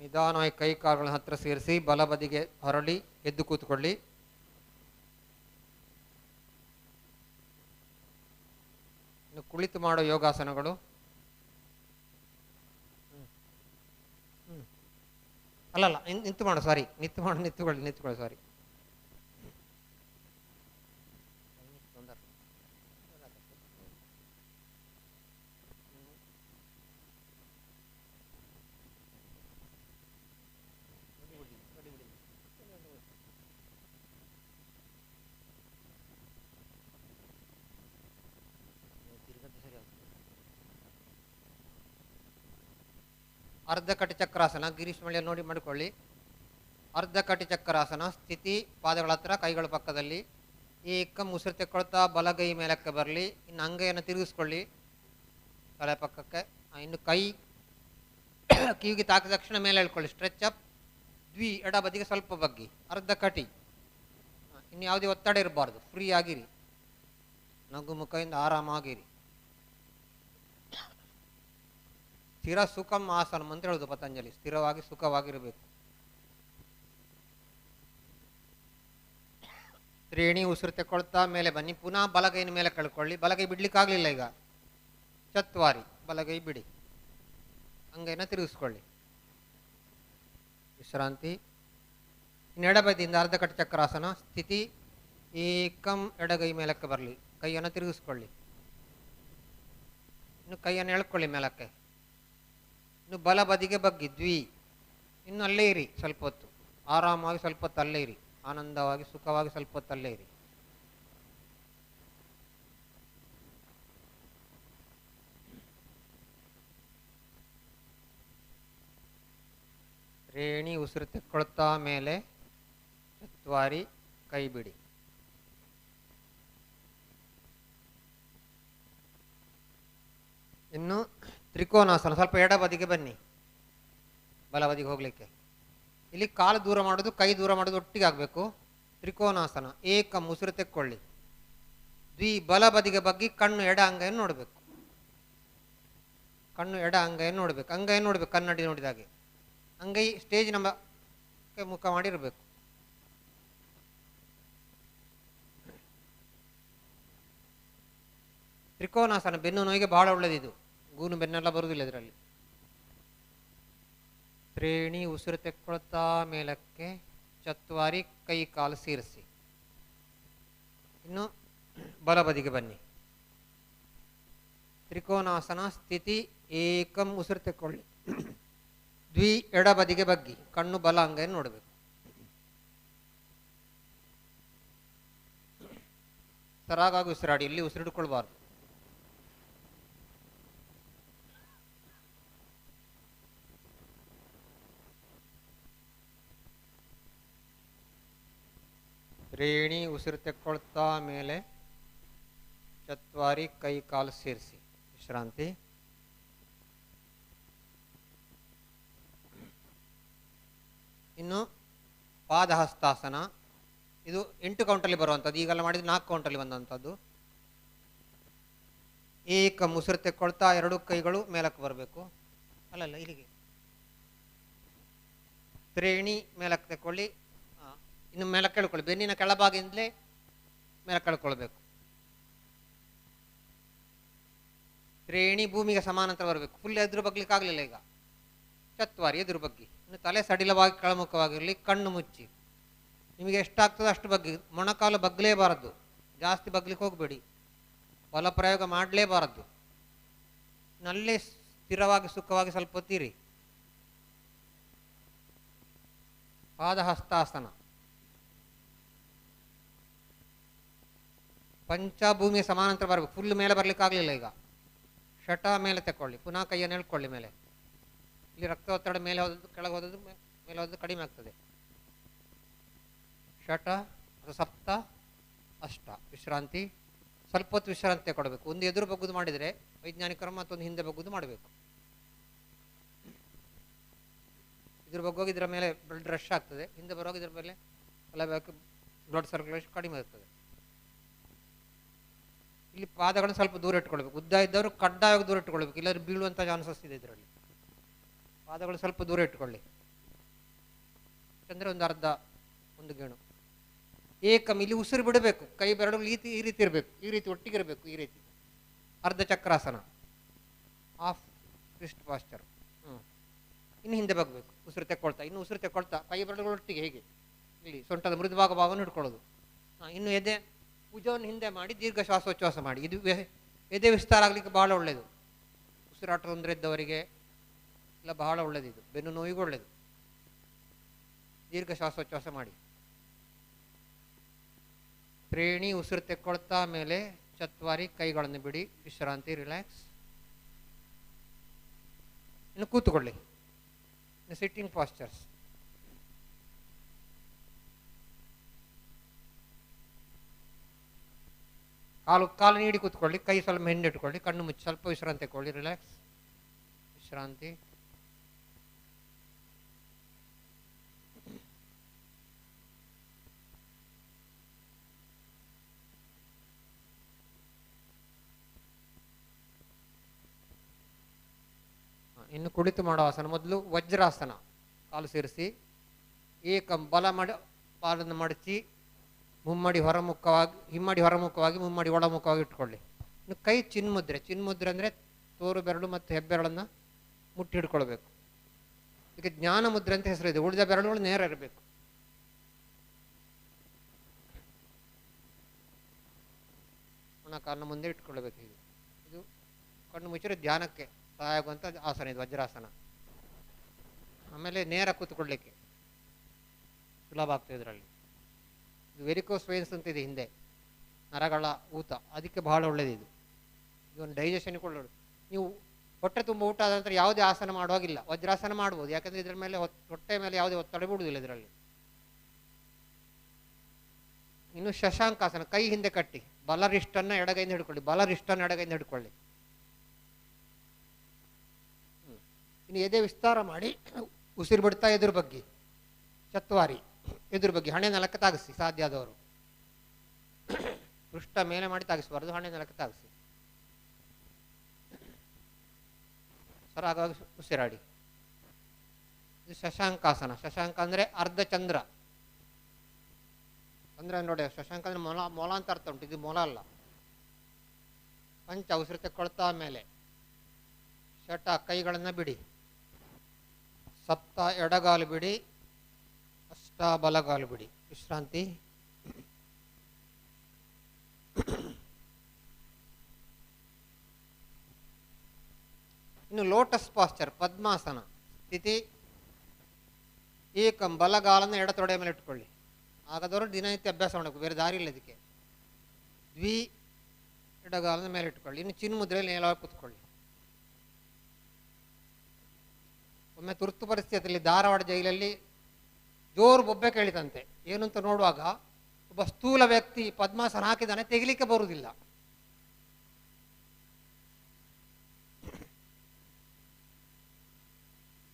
ನಿಧಾನವಾಗಿ ಕೈ ಕಾಲುಗಳನ್ನು ಹತ್ತಿರ ಸೇರಿಸಿ ಬಲಬದಿಗೆ ಹೊರಳಿ ಎದ್ದು ಕೂತ್ಕೊಳ್ಳಿ. ಇನ್ನು ಕುಳಿತು ಮಾಡೋ ಯೋಗಾಸನಗಳು. ಅಲ್ಲಲ್ಲ, ನಿಂತು ಮಾಡು, ಸಾರಿ, ನಿಂತುಕೊಳ್ಳಿ ಸಾರಿ. ಅರ್ಧ ಕಟಿ ಚಕ್ರಾಸನ, ಗಿರೀಶ್ ಮಳೆಯಲ್ಲಿ ನೋಡಿ ಮಾಡಿಕೊಳ್ಳಿ. ಅರ್ಧ ಕಟಿ ಚಕ್ರಾಸನ ಸ್ಥಿತಿ, ಪಾದಗಳ ಹತ್ರ, ಕೈಗಳ ಪಕ್ಕದಲ್ಲಿ. ಏಕಂ ಉಸಿರು ತೆಕ್ಕೊಳ್ತಾ ಬಲಗೈ ಮೇಲಕ್ಕೆ ಬರಲಿ. ಇನ್ನು ಅಂಗೈಯನ್ನು ತಿರುಗಿಸ್ಕೊಳ್ಳಿ ತಲೆ ಪಕ್ಕಕ್ಕೆ. ಇನ್ನು ಕೈ ಕಿವಿಗೆ ತಾಕಿದ ತಕ್ಷಣ ಮೇಲೆ ಹೇಳ್ಕೊಳ್ಳಿ. Stretch up. ದ್ವಿ ಎಡ ಬದಿಗೆ ಸ್ವಲ್ಪ ಬಗ್ಗಿ, ಅರ್ಧ ಕಟಿ. ಇನ್ನು ಯಾವುದೇ ಒತ್ತಡ ಇರಬಾರ್ದು, ಫ್ರೀ ಆಗಿರಿ, ನಗು ಮುಖದಿಂದ ಆರಾಮಾಗಿರಿ. ಸ್ಥಿರ ಸುಖಂ ಆಸನ ಅಂತ ಹೇಳುದು ಪತಂಜಲಿ. ಸ್ಥಿರವಾಗಿ ಸುಖವಾಗಿರಬೇಕು. ತ್ರೀಣಿ ಉಸಿರು ತೆಕ್ಕೊಳ್ತಾ ಮೇಲೆ ಬನ್ನಿ. ಪುನಃ ಬಲಗೈನ ಮೇಲೆ ಕಳ್ಕೊಳ್ಳಿ. ಬಲಗೈ ಬಿಡ್ಲಿಕ್ಕಾಗಲಿಲ್ಲ ಈಗ. ಚತ್ವಾರಿ, ಬಲಗೈ ಬಿಡಿ, ಅಂಗೈನ ತಿರುಗಿಸ್ಕೊಳ್ಳಿ. ವಿಶ್ರಾಂತಿ. ಇನ್ನು ಎಡಬದಿಯಿಂದ ಅರ್ಧ ಕಟಿ ಚಕ್ರಾಸನ ಸ್ಥಿತಿ. ಏಕಂ ಎಡಗೈ ಮೇಲಕ್ಕೆ ಬರಲಿ, ಕೈಯನ್ನು ತಿರುಗಿಸ್ಕೊಳ್ಳಿ. ಇನ್ನು ಕೈಯನ್ನು ಎಳ್ಕೊಳ್ಳಿ ಮೇಲಕ್ಕೆ. ಇನ್ನು ಬಲ ಬದಿಗೆ ಬಗ್ಗಿ ದ್ವಿ. ಇನ್ನು ಅಲ್ಲೇ ಇರಿ ಸ್ವಲ್ಪ ಹೊತ್ತು, ಆರಾಮಾಗಿ ಸ್ವಲ್ಪ ಹೊತ್ತು ಅಲ್ಲೇ ಇರಿ, ಆನಂದವಾಗಿ ಸುಖವಾಗಿ ಸ್ವಲ್ಪ ಹೊತ್ತು ಅಲ್ಲೇ ಇರಿ. ತ್ರೀಣಿ ಉಸಿರು ತೆಕ್ಕೊಳ್ತಾ ಮೇಲೆ ಚತ್ವಾರಿ ಕೈ ಬಿಡಿ. ಇನ್ನು ತ್ರಿಕೋನಾಸನ, ಸ್ವಲ್ಪ ಎಡ ಬದಿಗೆ ಬನ್ನಿ, ಬಲ ಬದಿಗೆ ಹೋಗಲಿಕ್ಕೆ. ಇಲ್ಲಿ ಕಾಲು ದೂರ ಮಾಡೋದು ಕೈ ದೂರ ಮಾಡೋದು ಒಟ್ಟಿಗೆ ಆಗಬೇಕು. ತ್ರಿಕೋನಾಸನ. ಏಕಂ ಉಸಿರು ತೆಕ್ಕೊಳ್ಳಿ. ದ್ವಿ ಬಲ ಬದಿಗೆ ಬಗ್ಗಿ ಕಣ್ಣು ಎಡ ಅಂಗೈಯನ್ನು ನೋಡಬೇಕು. ಕಣ್ಣು ಎಡ ಅಂಗೈಯನ್ನು ನೋಡಬೇಕು. ಅಂಗೈಯನ್ನು ನೋಡಬೇಕು ಕನ್ನಡಿ ನೋಡಿದಾಗೆ. ಅಂಗೈ ಸ್ಟೇಜ್ ನಮ್ಮ ಮುಖ ಮಾಡಿರಬೇಕು. ತ್ರಿಕೋನಾಸನ ಬೆನ್ನು ನೋವಿಗೆ ಬಹಳ ಒಳ್ಳೆಯದಿದು. ಗೂನು ಬೆನ್ನೆಲ್ಲ ಬರುವುದಿಲ್ಲ ಇದರಲ್ಲಿ. ತ್ರೇಣಿ ಉಸಿರು ತೆಕ್ಕೊಳ್ತಾ ಮೇಲಕ್ಕೆ, ಚತ್ವಾರಿ ಕೈ ಕಾಲು ಸೇರಿಸಿ. ಇನ್ನು ಬಲ ಬದಿಗೆ ಬನ್ನಿ. ತ್ರಿಕೋನಾಸನ ಸ್ಥಿತಿ. ಏಕಂ ಉಸಿರು ತೆಕ್ಕೊಳ್ಳಿ. ದ್ವಿ ಎಡ ಬದಿಗೆ ಬಗ್ಗಿ ಕಣ್ಣು ಬಲ ಅಂಗೈಯನ್ನು ನೋಡಬೇಕು. ಸರಾಗಾಗಿ ಉಸಿರಾಡಿ, ಇಲ್ಲಿ ಉಸಿರಿಡ್ಕೊಳ್ಬಾರ್ದು. ತ್ರೇಣಿ ಉಸಿರು ತೆಕ್ಕೊಳ್ತಾ ಮೇಲೆ ಚತ್ವಾರಿ ಕೈ ಕಾಲು ಸೇರಿಸಿ ವಿಶ್ರಾಂತಿ. ಇನ್ನು ಪಾದಹಸ್ತಾಸನ. ಇದು 8 ಕೌಂಟಲ್ಲಿ ಬರುವಂಥದ್ದು. ಈಗೆಲ್ಲ ಮಾಡಿದ್ದು 4 ಕೌಂಟಲ್ಲಿ ಬಂದಂಥದ್ದು. ಏಕಂ ಉಸಿರು ತೆಕ್ಕೊಳ್ತಾ 2 ಕೈಗಳು ಮೇಲಕ್ಕೆ ಬರಬೇಕು. ಅಲ್ಲಲ್ಲ ಇಲ್ಲಿಗೆ. ತ್ರೇಣಿ ಮೇಲಕ್ಕೆ ತೆಕ್ಕೊಳ್ಳಿ. ಇನ್ನು ಮೇಲಕ್ಕೆ ಎಳ್ಕೊಳ್ಳಿ. ಬೆನ್ನಿನ ಕೆಳಭಾಗದಿಂದಲೇ ಮೇಲಕ್ಕೆ ಎಳ್ಕೊಳ್ಬೇಕು. ತ್ರೇಣಿ ಭೂಮಿಗೆ ಸಮಾನಾಂತರ ಬರಬೇಕು. ಫುಲ್ ಎದುರು ಬಗ್ಲಿಕ್ಕೆ ಆಗಲಿಲ್ಲ ಈಗ. ಚತ್ವಾರಿ ಎದುರು ಬಗ್ಗಿ. ಇನ್ನು ತಲೆ ಸಡಿಲವಾಗಿ ಕೆಳಮುಖವಾಗಿರಲಿ. ಕಣ್ಣು ಮುಚ್ಚಿ. ನಿಮಗೆ ಎಷ್ಟಾಗ್ತದೋ ಅಷ್ಟು ಬಗ್ಗಿ. ಮೊಣಕಾಲು ಬಗ್ಲೇಬಾರದು. ಜಾಸ್ತಿ ಬಗ್ಲಿಕ್ಕೆ ಹೋಗಬೇಡಿ. ಬಲ ಪ್ರಯೋಗ ಮಾಡಲೇಬಾರದು. ನಲ್ಲೇ ಸ್ಥಿರವಾಗಿ ಸುಖವಾಗಿ ಸ್ವಲ್ಪ ಹೊತ್ತೀರಿ. ಪಾದಹಸ್ತಾಸನ. ಪಂಚಭೂಮಿಯ ಸಮಾನಾಂತರ ಬರಬೇಕು. ಫುಲ್ ಮೇಲೆ ಬರ್ಲಿಕ್ಕೆ ಆಗಲಿಲ್ಲ ಈಗ. ಶಟ ಮೇಲೆ ತಗೊಳ್ಳಿ. ಪುನಃ ಕೈಯನ್ನು ಎಳ್ಕೊಳ್ಳಿ ಮೇಲೆ. ಇಲ್ಲಿ ರಕ್ತ ಒತ್ತಡ ಮೇಲೆ ಹೋದದ್ದು ಕೆಳಗೆ ಹೋದದ್ದು ಮೇಲೆ ಹೋದದ್ದು ಕಡಿಮೆ ಆಗ್ತದೆ. ಶಟ, ಸಪ್ತ, ಅಷ್ಟ. ವಿಶ್ರಾಂತಿ. ಸ್ವಲ್ಪ ಹೊತ್ತು ವಿಶ್ರಾಂತಿ ಕೊಡಬೇಕು. ಒಂದು ಎದುರು ಬಗ್ಗುದು ಮಾಡಿದರೆ ವೈಜ್ಞಾನಿಕರು, ಮತ್ತೊಂದು ಹಿಂದೆ ಬಗ್ಗುದು ಮಾಡಬೇಕು. ಇದ್ರ ಬಗ್ಗೋಗಿ ಇದರ ಮೇಲೆ ಬ್ಲಡ್ ರಶ್ ಆಗ್ತದೆ. ಹಿಂದೆ ಬರುವಾಗ ಇದರ ಮೇಲೆ ಬ್ಲಡ್ ಸರ್ಕ್ಯುಲೇಷನ್ ಕಡಿಮೆ ಆಗ್ತದೆ. ಇಲ್ಲಿ ಪಾದಗಳನ್ನು ಸ್ವಲ್ಪ ದೂರ ಇಟ್ಕೊಳ್ಬೇಕು. ಉದ್ದ ಇದ್ದವರು ಕಡ್ಡಾಯವಾಗಿ ದೂರ ಇಟ್ಕೊಳ್ಬೇಕು, ಇಲ್ಲಾಂದ್ರೆ ಬೀಳುವಂಥ ಚಾನ್ಸಸ್ ಇದೆ ಇದರಲ್ಲಿ. ಪಾದಗಳು ಸ್ವಲ್ಪ ದೂರ ಇಟ್ಕೊಳ್ಳಿ. ಅಂದರೆ ಒಂದು ಗೇಣು. ಏಕಂ. ಇಲ್ಲಿ ಉಸಿರು ಬಿಡಬೇಕು. ಕೈ ಬೆರಳುಗಳು ಈ ರೀತಿ ಇರಬೇಕು. ಈ ರೀತಿ ಒಟ್ಟಿಗೆ ಇರಬೇಕು. ಈ ರೀತಿ ಅರ್ಧ ಚಕ್ರಾಸನ. Of Christ Pasteur. ಇನ್ನು ಹಿಂದೆ ಬಗ್ಬೇಕು. ಉಸಿರು ತೆಕ್ಕೊಳ್ತಾ. ಇನ್ನು ಉಸಿರು ತೆಕ್ಕೊಳ್ತಾ ಕೈ ಬೆರಳುಗಳು ಒಟ್ಟಿಗೆ ಹೇಗೆ ಇಲ್ಲಿ ಸೊಂಟದ ಮೃದು ಭಾಗವನ್ನು ಹಿಡ್ಕೊಳ್ಳೋದು. ಇನ್ನು ಎದೆ ಭುಜವನ್ನು ಹಿಂದೆ ಮಾಡಿ ದೀರ್ಘ ಶ್ವಾಸೋಚ್ಛ್ವಾಸ ಮಾಡಿ. ಇದು ಎದೆ ವಿಸ್ತಾರ ಆಗಲಿಕ್ಕೆ ಬಹಳ ಒಳ್ಳೆಯದು. ಉಸಿರಾಟ ತೊಂದರೆ ಇದ್ದವರಿಗೆ ಎಲ್ಲ ಬಹಳ ಒಳ್ಳೆಯದು. ಇದು ಬೆನ್ನು ನೋವಿಗೂ ಒಳ್ಳೆಯದು. ದೀರ್ಘ ಶ್ವಾಸೋಚ್ಛ್ವಾಸ ಮಾಡಿ. ತ್ರೇಣಿ ಉಸಿರು ತೆಕ್ಕೊಳ್ತಾ ಮೇಲೆ ಚತ್ವಾರಿ ಕೈಗಳನ್ನು ಬಿಡಿ. ವಿಶ್ರಾಂತಿ. ರಿಲ್ಯಾಕ್ಸ್. ಇನ್ನು ಕೂತುಕೊಳ್ಳಿ. ಇನ್ನು ಸಿಟ್ಟಿಂಗ್ ಪಾಸ್ಚರ್ಸ್. ಕಾಲು ನೀಡಿ ಕೂತ್ಕೊಳ್ಳಿ. ಕೈ ಸ್ವಲ್ಪ ಹಿಂಡಿಟ್ಕೊಳ್ಳಿ. ಕಣ್ಣು ಮುಚ್ಚಿ ಸ್ವಲ್ಪ ವಿಶ್ರಾಂತಿ ತಗೊಳ್ಳಿ. ರಿಲ್ಯಾಕ್ಸ್. ವಿಶ್ರಾಂತಿ. ಇನ್ನು ಕುಳಿತು ಮಾಡೋ ಆಸನ. ಮೊದಲು ವಜ್ರಾಸನ. ಕಾಲು ಸೇರಿಸಿ ಏಕಂ. ಬಲ ಪಾದನ್ನು ಮಡಚಿ ಮುಮ್ಮಡಿ ಹೊರಮುಖವಾಗಿ, ಹಿಮ್ಮಡಿ ಹೊರಮುಖವಾಗಿ, ಮುಮ್ಮಡಿ ಒಳಮುಖವಾಗಿ ಇಟ್ಕೊಳ್ಳಿ. ಇನ್ನು ಕೈ ಚಿನ್ಮುದ್ರೆ. ಚಿನ್ಮುದ್ರೆ ಅಂದರೆ ತೋರು ಬೆರಳು ಮತ್ತು ಹೆಬ್ಬೆರಳನ್ನು ಮುಟ್ಟಿ ಹಿಡ್ಕೊಳ್ಬೇಕು. ಇದಕ್ಕೆ ಜ್ಞಾನ ಮುದ್ರೆ ಅಂತ ಹೆಸರಿದೆ. ಉಳಿದ ಬೆರಳುಗಳು ನೇರ ಇರಬೇಕು. ಮೊಣಕಾಲನ್ನ ಮುಂದೆ ಇಟ್ಕೊಳ್ಬೇಕು. ಹೀಗೆ ಇದು ಕಣ್ಣು ಮುಚ್ಚಿದ್ರೆ ಧ್ಯಾನಕ್ಕೆ ಸಹಾಯ ಆಗುವಂಥ ಆಸನ ಇದು, ವಜ್ರಾಸನ. ಆಮೇಲೆ ನೇರ ಕೂತ್ಕೊಳ್ಳಿಕ್ಕೆ ಸುಲಭ ಆಗ್ತದೆ ಇದರಲ್ಲಿ. ಇದು ವೆರಿಕೋಸ್ ವೇನ್ಸ್ ಅಂತ ಇದೆ ಹಿಂದೆ, ನರಗಳ ಊತ, ಅದಕ್ಕೆ ಬಹಳ ಒಳ್ಳೆಯದು ಇದು. ಇದೊಂದು ಡೈಜೆಷನ್ ಒಳ್ಳೆಯದು. ನೀವು ಹೊಟ್ಟೆ ತುಂಬ ಊಟ ಆದ ನಂತರ ಯಾವುದೇ ಆಸನ ಮಾಡುವಾಗಿಲ್ಲ. ವಜ್ರಾಸನ ಮಾಡ್ಬೋದು, ಯಾಕಂದರೆ ಇದರ ಮೇಲೆ ಹೊಟ್ಟೆ ಮೇಲೆ ಯಾವುದೇ ಒತ್ತಡ ಬಿಡುವುದಿಲ್ಲ ಇದರಲ್ಲಿ. ಇನ್ನು ಶಶಾಂಕಾಸನ, ಕೈ ಹಿಂದೆ ಕಟ್ಟಿ ಬಲರಿಷ್ಟನ್ನು ಎಡಗೈಯಿಂದ ಹಿಡ್ಕೊಳ್ಳಿ, ಬಲರಿಷ್ಟನ್ನು ಎಡಗೈಯಿಂದ ಹಿಡ್ಕೊಳ್ಳಿ. ಇನ್ನು ಎದೆ ವಿಸ್ತಾರ ಮಾಡಿ ಉಸಿರು ಬಿಡ್ತಾ ಎದುರು ಬಗ್ಗಿ, ಚತ್ವಾರಿ ಎದುರು ಬಗ್ಗಿ, ಹಣೆ ನೆಲಕ್ಕೆ ತಾಗಿಸಿ ಸಾಧ್ಯ ಆದವರು. ಪೃಷ್ಠ ಮೇಲೆ ಮಾಡಿ ತಾಗಿಸಬಾರ್ದು, ಹಣೆ ನೆಲಕ್ಕೆ ತಾಗಿಸಿ. ಸರಾಗವಾಗಿ ಉಸಿರಾಡಿ. ಇದು ಶಶಾಂಕಾಸನ. ಶಶಾಂಕ ಅಂದರೆ ಅರ್ಧ ಚಂದ್ರ. ಚಂದ್ರ ನೋಡಿ, ಶಶಾಂಕ ಅಂದರೆ ಮೊಲ, ಮೊಲ ಅಂತ ಅರ್ಥ ಉಂಟು, ಇದು ಮೊಲ ಅಲ್ಲ. ಪಂಚ ಉಸಿರು ತೆಕ್ಕೊಳ್ತಾ ಮೇಲೆ ಶಟ, ಕೈಗಳನ್ನು ಬಿಡಿ. ಸಪ್ತ, ಎಡಗಾಲು ಬಿಡಿ. ಅಷ್ಟ, ಬಲಗಾಲು ಬಿಡಿ. ವಿಶ್ರಾಂತಿ. ಇನ್ನು ಲೋಟಸ್ ಪಾಸ್ಚರ್, ಪದ್ಮಾಸನ ಸ್ಥಿತಿ. ಏಕಂ, ಬಲಗಾಲನ್ನು ಎಡತೊಡೆಯ ಮೇಲೆ ಇಟ್ಕೊಳ್ಳಿ. ಹಾಗಾದವರು ದಿನನಿತ್ಯ ಅಭ್ಯಾಸ ಮಾಡಬೇಕು, ಬೇರೆ ದಾರಿ ಇಲ್ಲ ಇದಕ್ಕೆ. ದ್ವಿ, ಎಡಗಾಲನ ಮೇಲೆ ಇಟ್ಕೊಳ್ಳಿ. ಇನ್ನು ಚಿನ್ಮುದ್ರೆಯಲ್ಲಿ ನೇರವಾಗಿ ಕೂತ್ಕೊಳ್ಳಿ. ಒಮ್ಮೆ ತುರ್ತು ಪರಿಸ್ಥಿತಿಯಲ್ಲಿ ಧಾರವಾಡ ಜೈಲಲ್ಲಿ ಜೋರು ಬೊಬ್ಬೆ ಕೇಳಿತಂತೆ. ಏನು ಅಂತ ನೋಡುವಾಗ ಒಬ್ಬ ಸ್ಥೂಲ ವ್ಯಕ್ತಿ ಪದ್ಮಾಸನ ಹಾಕಿದ್ದಾನೆ, ತೆಗಿಲಿಕ್ಕೆ ಬರುವುದಿಲ್ಲ.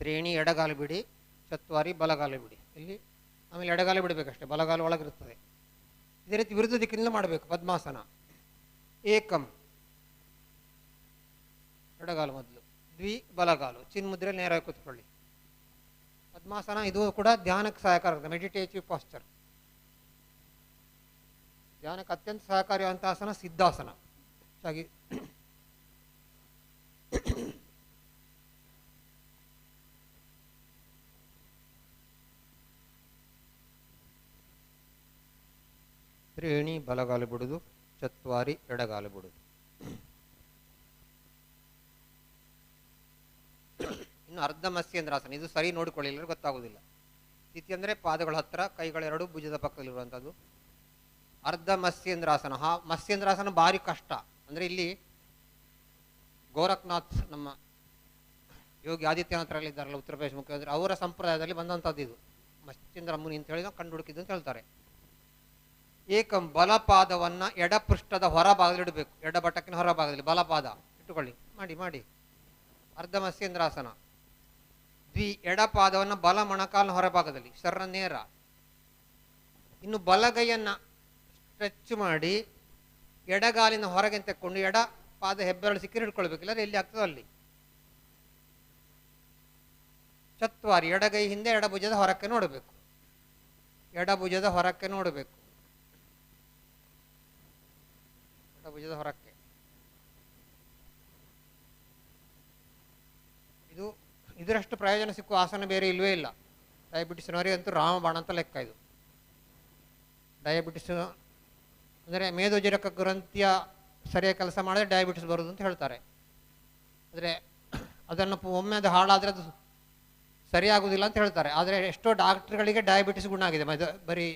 ತ್ರೇಣಿ, ಎಡಗಾಲು ಬಿಡಿ. ಚತ್ವಾರಿ, ಬಲಗಾಲು ಬಿಡಿ. ಇಲ್ಲಿ ಆಮೇಲೆ ಎಡಗಾಲು ಬಿಡಬೇಕಷ್ಟೇ, ಬಲಗಾಲು ಒಳಗಿರುತ್ತದೆ. ಇದೇ ರೀತಿ ವಿರುದ್ಧ ದಿಕ್ಕಿನಿಂದ ಮಾಡಬೇಕು ಪದ್ಮಾಸನ. ಏಕಂ, ಎಡಗಾಲು ಮೊದಲು. ದ್ವಿ, ಬಲಗಾಲು. ಚಿನ್ಮುದ್ರೆ ನೇರವಾಗಿ ಕೂತ್ಕೊಳ್ಳಿ. ಪದ್ಮಾಸನ ಇದು ಕೂಡ ಧ್ಯಾನಕ್ಕೆ ಸಹಾಯಕಾರಿ, ಮೆಡಿಟೇಟಿವ್ ಪಾಸ್ಚರ್. ಧ್ಯಾನಕ್ಕೆ ಅತ್ಯಂತ ಸಹಕಾರಿಯಾದಂಥ ಆಸನ ಸಿದ್ಧಾಸನ. ಹಾಗೆ ತ್ರೇಣಿ, ಬಲಗಾಲು ಬಿಡುವುದು. ಚತ್ವಾರಿ, ಎಡಗಾಲು ಬಿಡುವುದು. ಇನ್ನು ಅರ್ಧ ಮತ್ಸ್ಯೇಂದ್ರಾಸನ. ಇದು ಸರಿ ನೋಡಿಕೊಳ್ಳಿ, ಎಲ್ಲರೂ ಗೊತ್ತಾಗುವುದಿಲ್ಲ. ಸ್ಥಿತಿ ಅಂದರೆ ಪಾದಗಳ ಹತ್ತಿರ, ಕೈಗಳೆರಡು ಭುಜದ ಪಕ್ಕದಲ್ಲಿರುವಂಥದ್ದು. ಅರ್ಧ ಮತ್ಸ್ಯೇಂದ್ರಾಸನ. ಮತ್ಸ್ಯೇಂದ್ರಾಸನ ಭಾರಿ ಕಷ್ಟ. ಅಂದರೆ ಇಲ್ಲಿ ಗೋರಖ್ನಾಥ್, ನಮ್ಮ ಯೋಗಿ ಆದಿತ್ಯನಾಥರಲ್ಲಿ ಇದ್ದಾರಲ್ಲ, ಉತ್ತರ ಪ್ರದೇಶ ಮುಖ್ಯಮಂತ್ರಿ, ಅವರ ಸಂಪ್ರದಾಯದಲ್ಲಿ ಬಂದಂಥದ್ದು ಇದು. ಮತ್ಸ್ಯೇಂದ್ರ ಮುನಿ ಅಂತ ಹೇಳಿ ನಾವು ಕಂಡು ಹುಡುಕಿದ್ದು ಅಂತ ಹೇಳ್ತಾರೆ. ಏಕಂ, ಬಲಪಾದವನ್ನು ಎಡಪೃಷ್ಠದ ಹೊರಭಾಗದಲ್ಲಿ ಇಡಬೇಕು. ಎಡಬಟಕಿನ ಹೊರಭಾಗದಲ್ಲಿ ಬಲಪಾದ ಇಟ್ಟುಕೊಳ್ಳಿ. ಮಾಡಿ ಮಾಡಿ. ಅರ್ಧ ಮತ್ಸ್ಯೇಂದ್ರಾಸನ. ದ್ವಿ, ಎಡಪಾದವನ್ನು ಬಲ ಮೊಣಕಾಲಿನ ಹೊರಭಾಗದಲ್ಲಿ, ಶರ್ರ ನೇರ. ಇನ್ನು ಬಲಗೈಯನ್ನು ಸ್ಟ್ರೆಚ್ ಮಾಡಿ ಎಡಗಾಲಿನ ಹೊರಗೆ ತೆಕ್ಕೊಂಡು ಎಡ ಪಾದ ಹೆಬ್ಬೆರಳು ಸಿಕ್ಕಿ ಹಿಡ್ಕೊಳ್ಬೇಕಿಲ್ಲ, ಎಲ್ಲಿ ಆಗ್ತದೋ ಅಲ್ಲಿ. ಚತ್ವಾರಿ, ಎಡಗೈ ಹಿಂದೆ ಎಡಭುಜದ ಹೊರಕ್ಕೆ ನೋಡಬೇಕು. ಎಡಭುಜದ ಹೊರಕ್ಕೆ ನೋಡಬೇಕು. ಎಡಭುಜದ ಹೊರಕ್ಕೆ. ಇದು ಇದರಷ್ಟು ಪ್ರಯೋಜನ ಸಿಕ್ಕುವ ಆಸನ ಬೇರೆ ಇಲ್ಲವೇ ಇಲ್ಲ. ಡಯಾಬಿಟಿಸ್ನವರಿಗಂತೂ ರಾಮಬಾಣ ಅಂತ ಲೆಕ್ಕ ಇದು. ಡಯಾಬಿಟಿಸ್ ಅಂದರೆ ಮೇದೋಜೀರಕ ಗ್ರಂಥಿಯ ಸರಿಯಾಗಿ ಕೆಲಸ ಮಾಡಿದ್ರೆ ಡಯಾಬಿಟಿಸ್ ಬರುವುದು ಅಂತ ಹೇಳ್ತಾರೆ. ಆದರೆ ಅದನ್ನು ಒಮ್ಮೆ ಅದು ಹಾಳಾದರೆ ಅದು ಸರಿಯಾಗುವುದಿಲ್ಲ ಅಂತ ಹೇಳ್ತಾರೆ. ಆದರೆ ಎಷ್ಟೋ ಡಾಕ್ಟ್ರುಗಳಿಗೆ ಡಯಾಬಿಟಿಸ್ ಗುಣ ಆಗಿದೆ ಬರೀ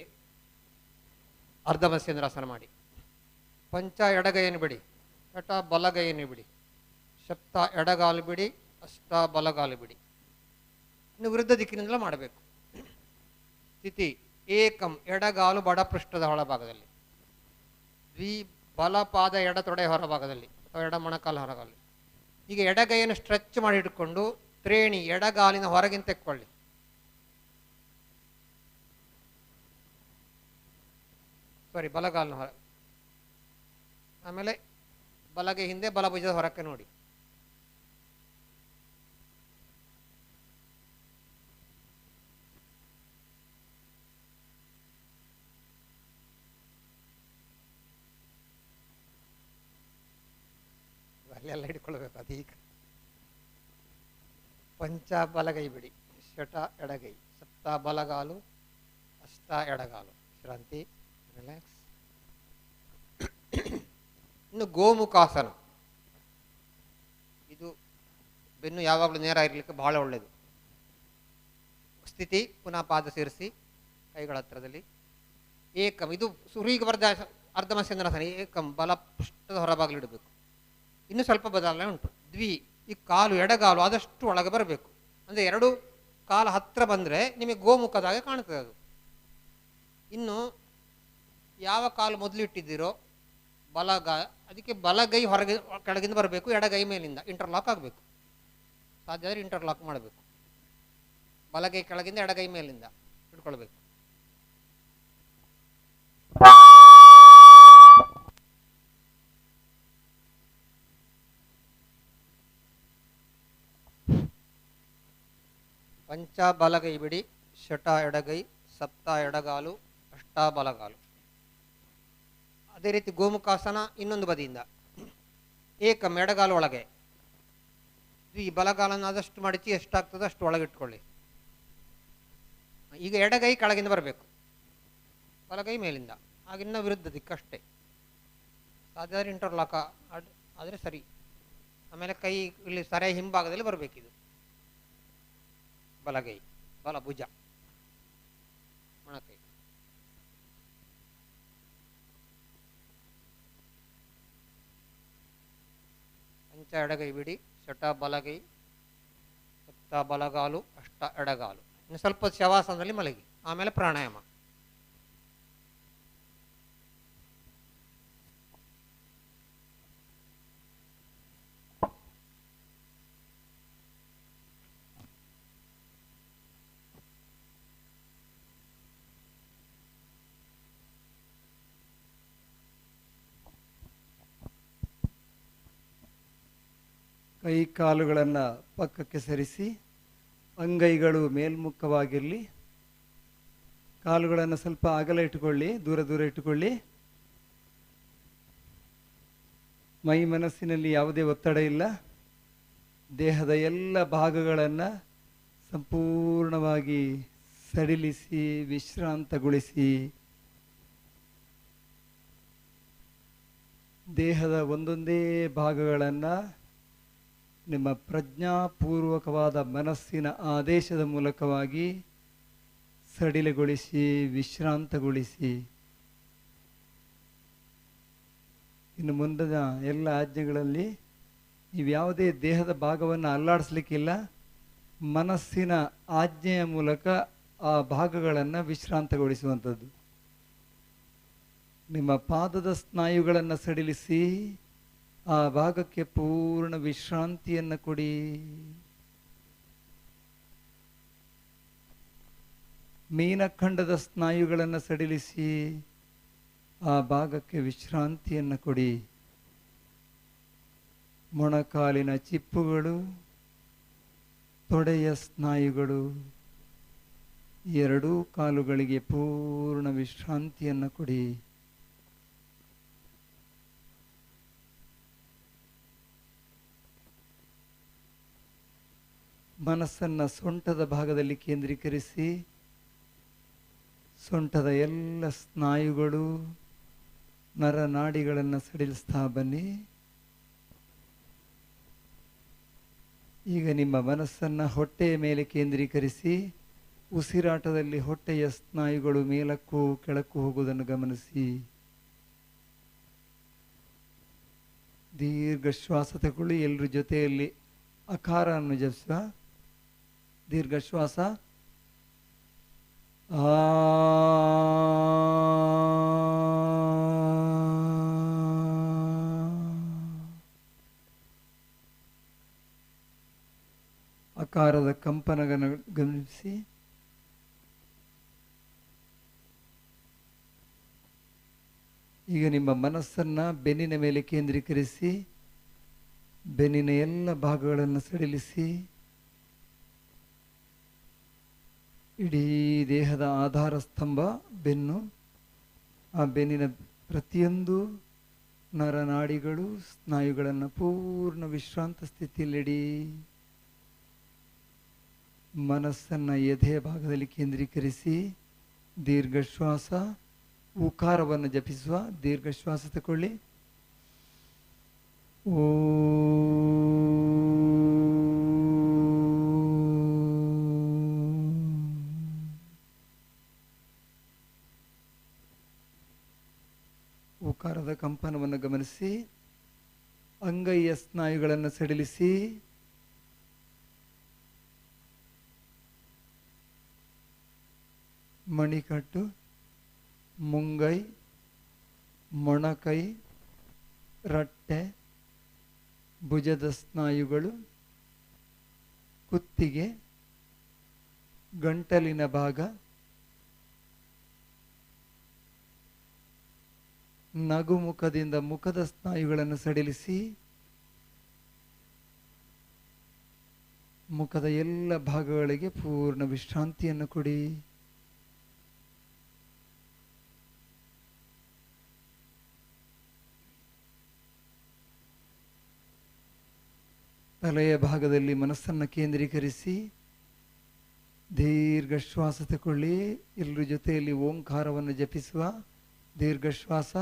ಅರ್ಧ ಮತ್ಸ್ಯೇಂದ್ರಾಸನ ಮಾಡಿ. ಪಂಚ, ಎಡಗೈಯನ್ನು ಬಿಡಿ. ಶಟ, ಬಲಗೈಯನ್ನು ಬಿಡಿ. ಸಪ್ತ, ಎಡಗಾಲು ಬಿಡಿ. ಅಷ್ಟ, ಬಲಗಾಲು ಬಿಡಿ. ಇನ್ನು ವಿರುದ್ಧ ದಿಕ್ಕಿನಿಂದಲೂ ಮಾಡಬೇಕು. ಸ್ಥಿತಿ ಏಕಂ, ಎಡಗಾಲು ಬಡಪೃಷ್ಠದ ಹೊರಭಾಗದಲ್ಲಿ. ದ್ವಿ, ಬಲಪಾದ ಎಡತೊಡೆ ಹೊರಭಾಗದಲ್ಲಿ ಅಥವಾ ಎಡ ಮೊಣಕಾಲ ಹೊರಗಾಲಿ. ಈಗ ಎಡಗೈಯನ್ನು ಸ್ಟ್ರೆಚ್ ಮಾಡಿ ಇಟ್ಕೊಂಡು ತ್ರೇಣಿ, ಎಡಗಾಲಿನ ಹೊರಗಿನ ತೆಕ್ಕೊಳ್ಳಿ. ಸಾರಿ, ಬಲಗಾಲಿನ ಹೊರ. ಆಮೇಲೆ ಬಲಗೈ ಹಿಂದೆ ಬಲಭುಜದ ಹೊರಕ್ಕೆ ನೋಡಿ. ಅಲ್ಲೆಲ್ಲ ಹಿಡ್ಕೊಳ್ಬೇಕು ಅದೀಗ. ಪಂಚ, ಬಲಗೈ ಬಿಡಿ. ಶಟ, ಎಡಗೈ. ಸಪ್ತ, ಬಲಗಾಲು. ಅಷ್ಟ, ಎಡಗಾಲು. ವಿಶ್ರಾಂತಿ, ರಿಲ್ಯಾಕ್ಸ್. ಇನ್ನು ಗೋಮುಖಾಸನ. ಇದು ಬೆನ್ನು ಯಾವಾಗಲೂ ನೇರ ಇರಲಿಕ್ಕೆ ಬಹಳ ಒಳ್ಳೆಯದು. ಸ್ಥಿತಿ, ಪುನಃ ಪಾದ ಸೇರಿಸಿ ಕೈಗಳ ಹತ್ತಿರದಲ್ಲಿ. ಏಕಂ, ಇದು ಸುರೀಗ ಬರ್ದ ಅರ್ಧ ಮತ್ಸ್ಯೇಂದ್ರಾಸನ. ಏಕಂ, ಬಲ ಪೃಷ್ಠದ ಹೊರಭಾಗಲಿಡಬೇಕು. ಇನ್ನು ಸ್ವಲ್ಪ ಬದಲಾವಣೆ ಉಂಟು. ದ್ವಿ, ಈ ಕಾಲು ಎಡಗಾಲು ಆದಷ್ಟು ಒಳಗೆ ಬರಬೇಕು. ಅಂದರೆ ಎರಡು ಕಾಲು ಹತ್ತಿರ ಬಂದರೆ ನಿಮಗೆ ಗೋಮುಖದಾಗೆ ಕಾಣ್ತದೆ ಅದು. ಇನ್ನು ಯಾವ ಕಾಲು ಮೊದಲು ಇಟ್ಟಿದ್ದೀರೋ ಅದಕ್ಕೆ ಬಲಗೈ ಹೊರಗೆ ಕೆಳಗಿಂದ ಬರಬೇಕು, ಎಡಗೈ ಮೇಲಿಂದ ಇಂಟರ್ಲಾಕ್ ಆಗಬೇಕು. ಸಾಧ್ಯ ಆದರೆ ಇಂಟರ್ಲಾಕ್ ಮಾಡಬೇಕು. ಬಲಗೈ ಕೆಳಗಿಂದ ಎಡಗೈ ಮೇಲಿಂದ ಇಟ್ಕೊಳ್ಬೇಕು. ಪಂಚ ಬಲಗೈ ಬಿಡಿ, ಶಟ ಎಡಗೈ, ಸಪ್ತ ಎಡಗಾಲು, ಅಷ್ಟ ಬಲಗಾಲು. ಅದೇ ರೀತಿ ಗೋಮುಖಾಸನ ಇನ್ನೊಂದು ಬದಿಯಿಂದ ಏಕಂ ಎಡಗಾಲು ಒಳಗೆ. ಈ ಬಲಗಾಲನ್ನು ಆದಷ್ಟು ಮಡಚಿ ಎಷ್ಟಾಗ್ತದೆ ಅಷ್ಟು ಒಳಗಿಟ್ಕೊಳ್ಳಿ. ಈಗ ಎಡಗೈ ಕೆಳಗಿಂದ ಬರಬೇಕು, ಬಲಗೈ ಮೇಲಿಂದ, ಆಗಿನ್ನ ವಿರುದ್ಧ ದಿಕ್ಕಷ್ಟೇ. ಸಾಧ್ಯ ಇಂಟರ್ಲಾಕ್ ಆದರೆ ಸರಿ. ಆಮೇಲೆ ಕೈ ಇಲ್ಲಿ ಸರಿಯಾಗಿ ಹಿಂಭಾಗದಲ್ಲಿ ಬರಬೇಕಿದು. ಬಲಗೈ, ಬಲ ಭುಜ, ಮೊಣಕೈ. ಪಂಚ ಎಡಗೈ ಬಿಡಿ, ಶಟ ಬಲಗೈ, ಸಪ್ತ ಬಲಗಾಲು, ಅಷ್ಟ ಎಡಗಾಲು. ಇನ್ನು ಸ್ವಲ್ಪ ಶವಾಸನದಲ್ಲಿ ಮಲಗಿ, ಆಮೇಲೆ ಪ್ರಾಣಾಯಾಮ. ಕೈ ಕಾಲುಗಳನ್ನು ಪಕ್ಕಕ್ಕೆ ಸರಿಸಿ, ಅಂಗೈಗಳು ಮೇಲ್ಮುಖವಾಗಿರಲಿ. ಕಾಲುಗಳನ್ನು ಸ್ವಲ್ಪ ಅಗಲ ಇಟ್ಟುಕೊಳ್ಳಿ, ದೂರ ದೂರ ಇಟ್ಟುಕೊಳ್ಳಿ. ಮೈ ಮನಸ್ಸಿನಲ್ಲಿ ಯಾವುದೇ ಒತ್ತಡ ಇಲ್ಲ. ದೇಹದ ಎಲ್ಲ ಭಾಗಗಳನ್ನು ಸಂಪೂರ್ಣವಾಗಿ ಸಡಿಲಿಸಿ ವಿಶ್ರಾಂತಗೊಳಿಸಿ. ದೇಹದ ಒಂದೊಂದೇ ಭಾಗಗಳನ್ನು ನಿಮ್ಮ ಪ್ರಜ್ಞಾಪೂರ್ವಕವಾದ ಮನಸ್ಸಿನ ಆದೇಶದ ಮೂಲಕವಾಗಿ ಸಡಿಲಗೊಳಿಸಿ ವಿಶ್ರಾಂತಗೊಳಿಸಿ. ಇನ್ನು ಮುಂದಿನ ಎಲ್ಲ ಆಜ್ಞೆಗಳಲ್ಲಿ ನೀವ್ಯಾವುದೇ ದೇಹದ ಭಾಗವನ್ನು ಅಲ್ಲಾಡಿಸ್ಲಿಕ್ಕಿಲ್ಲ. ಮನಸ್ಸಿನ ಆಜ್ಞೆಯ ಮೂಲಕ ಆ ಭಾಗಗಳನ್ನು ವಿಶ್ರಾಂತಗೊಳಿಸುವಂಥದ್ದು. ನಿಮ್ಮ ಪಾದದ ಸ್ನಾಯುಗಳನ್ನು ಸಡಿಲಿಸಿ ಆ ಭಾಗಕ್ಕೆ ಪೂರ್ಣ ವಿಶ್ರಾಂತಿಯನ್ನು ಕೊಡಿ. ಮೀನಖಂಡದ ಸ್ನಾಯುಗಳನ್ನು ಸಡಿಲಿಸಿ ಆ ಭಾಗಕ್ಕೆ ವಿಶ್ರಾಂತಿಯನ್ನು ಕೊಡಿ. ಮೊಣಕಾಲಿನ ಚಿಪ್ಪುಗಳು, ತೊಡೆಯ ಸ್ನಾಯುಗಳು, ಎರಡೂ ಕಾಲುಗಳಿಗೆ ಪೂರ್ಣ ವಿಶ್ರಾಂತಿಯನ್ನು ಕೊಡಿ. ಮನಸ್ಸನ್ನು ಸೊಂಟದ ಭಾಗದಲ್ಲಿ ಕೇಂದ್ರೀಕರಿಸಿ ಸೊಂಟದ ಎಲ್ಲ ಸ್ನಾಯುಗಳು, ನರನಾಡಿಗಳನ್ನು ಸಡಿಲಿಸ್ತಾ ಬನ್ನಿ. ಈಗ ನಿಮ್ಮ ಮನಸ್ಸನ್ನು ಹೊಟ್ಟೆಯ ಮೇಲೆ ಕೇಂದ್ರೀಕರಿಸಿ ಉಸಿರಾಟದಲ್ಲಿ ಹೊಟ್ಟೆಯ ಸ್ನಾಯುಗಳು ಮೇಲಕ್ಕೂ ಕೆಳಕ್ಕೂ ಹೋಗುವುದನ್ನು ಗಮನಿಸಿ. ದೀರ್ಘ ಶ್ವಾಸ ತಗೊಳ್ಳಿ. ಎಲ್ಲರ ಜೊತೆಯಲ್ಲಿ ಅಕಾರವನ್ನು ಜಪಿಸುವ. ದೀರ್ಘ ಶ್ವಾಸ. ಅಕಾರದ ಕಂಪನವನ್ನು ಗಮನಿಸಿ. ಈಗ ನಿಮ್ಮ ಮನಸ್ಸನ್ನು ಬೆನ್ನಿನ ಮೇಲೆ ಕೇಂದ್ರೀಕರಿಸಿ ಬೆನ್ನಿನ ಎಲ್ಲ ಭಾಗಗಳನ್ನು ಸಡಿಲಿಸಿ ಇಡೀ ದೇಹದ ಆಧಾರ ಸ್ತಂಭ ಬೆನ್ನು. ಆ ಬೆನ್ನಿನ ಪ್ರತಿಯೊಂದು ನರನಾಡಿಗಳು, ಸ್ನಾಯುಗಳನ್ನು ಪೂರ್ಣ ವಿಶ್ರಾಂತ ಸ್ಥಿತಿಯಲ್ಲಿಡಿ. ಮನಸ್ಸನ್ನು ಎದೆಯ ಭಾಗದಲ್ಲಿ ಕೇಂದ್ರೀಕರಿಸಿ ದೀರ್ಘ ಶ್ವಾಸ. ಉಕಾರವನ್ನು ಜಪಿಸುವ. ದೀರ್ಘ ಶ್ವಾಸ ತಗೊಳ್ಳಿ. ಓ ಉಕಾರದ ಕಂಪನವನ್ನು ಗಮನಿಸಿ ಅಂಗೈಯ ಸ್ನಾಯುಗಳನ್ನು ಸಡಿಲಿಸಿ ಮಣಿಕಟ್ಟು, ಮುಂಗೈ, ಮೊಣಕೈ, ರಟ್ಟೆ, ಭುಜದ ಸ್ನಾಯುಗಳು, ಕುತ್ತಿಗೆ, ಗಂಟಲಿನ ಭಾಗ, ನಗುಮುಖದಿಂದ ಮುಖದ ಸ್ನಾಯುಗಳನ್ನು ಸಡಿಲಿಸಿ ಮುಖದ ಎಲ್ಲ ಭಾಗಗಳಿಗೆ ಪೂರ್ಣ ವಿಶ್ರಾಂತಿಯನ್ನು ಕೊಡಿ. ತಲೆಯ ಭಾಗದಲ್ಲಿ ಮನಸ್ಸನ್ನು ಕೇಂದ್ರೀಕರಿಸಿ ದೀರ್ಘ ಶ್ವಾಸ ತಗೊಳ್ಳಿ. ಎಲ್ಲರ ಜೊತೆಯಲ್ಲಿ ಓಂಕಾರವನ್ನು ಜಪಿಸುವ ದೀರ್ಘ ಶ್ವಾಸ.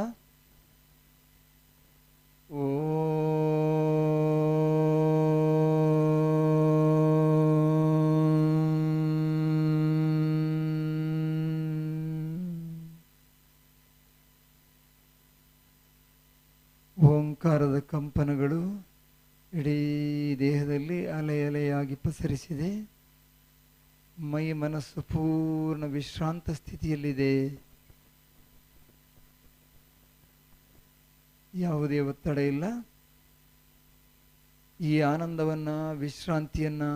ಓ ಓಂಕಾರದ ಕಂಪನಗಳು ಇಡೀ ದೇಹದಲ್ಲಿ ಅಲೆ ಅಲೆಯಾಗಿ ಪಸರಿಸಿದೆ. ಮೈ ಮನಸ್ಸು ಪೂರ್ಣ ವಿಶ್ರಾಂತ ಸ್ಥಿತಿಯಲ್ಲಿದೆ. ಯಾವುದೇ ಒತ್ತಡ ಇಲ್ಲ. ಈ ಆನಂದವನ್ನು, ವಿಶ್ರಾಂತಿಯನ್ನು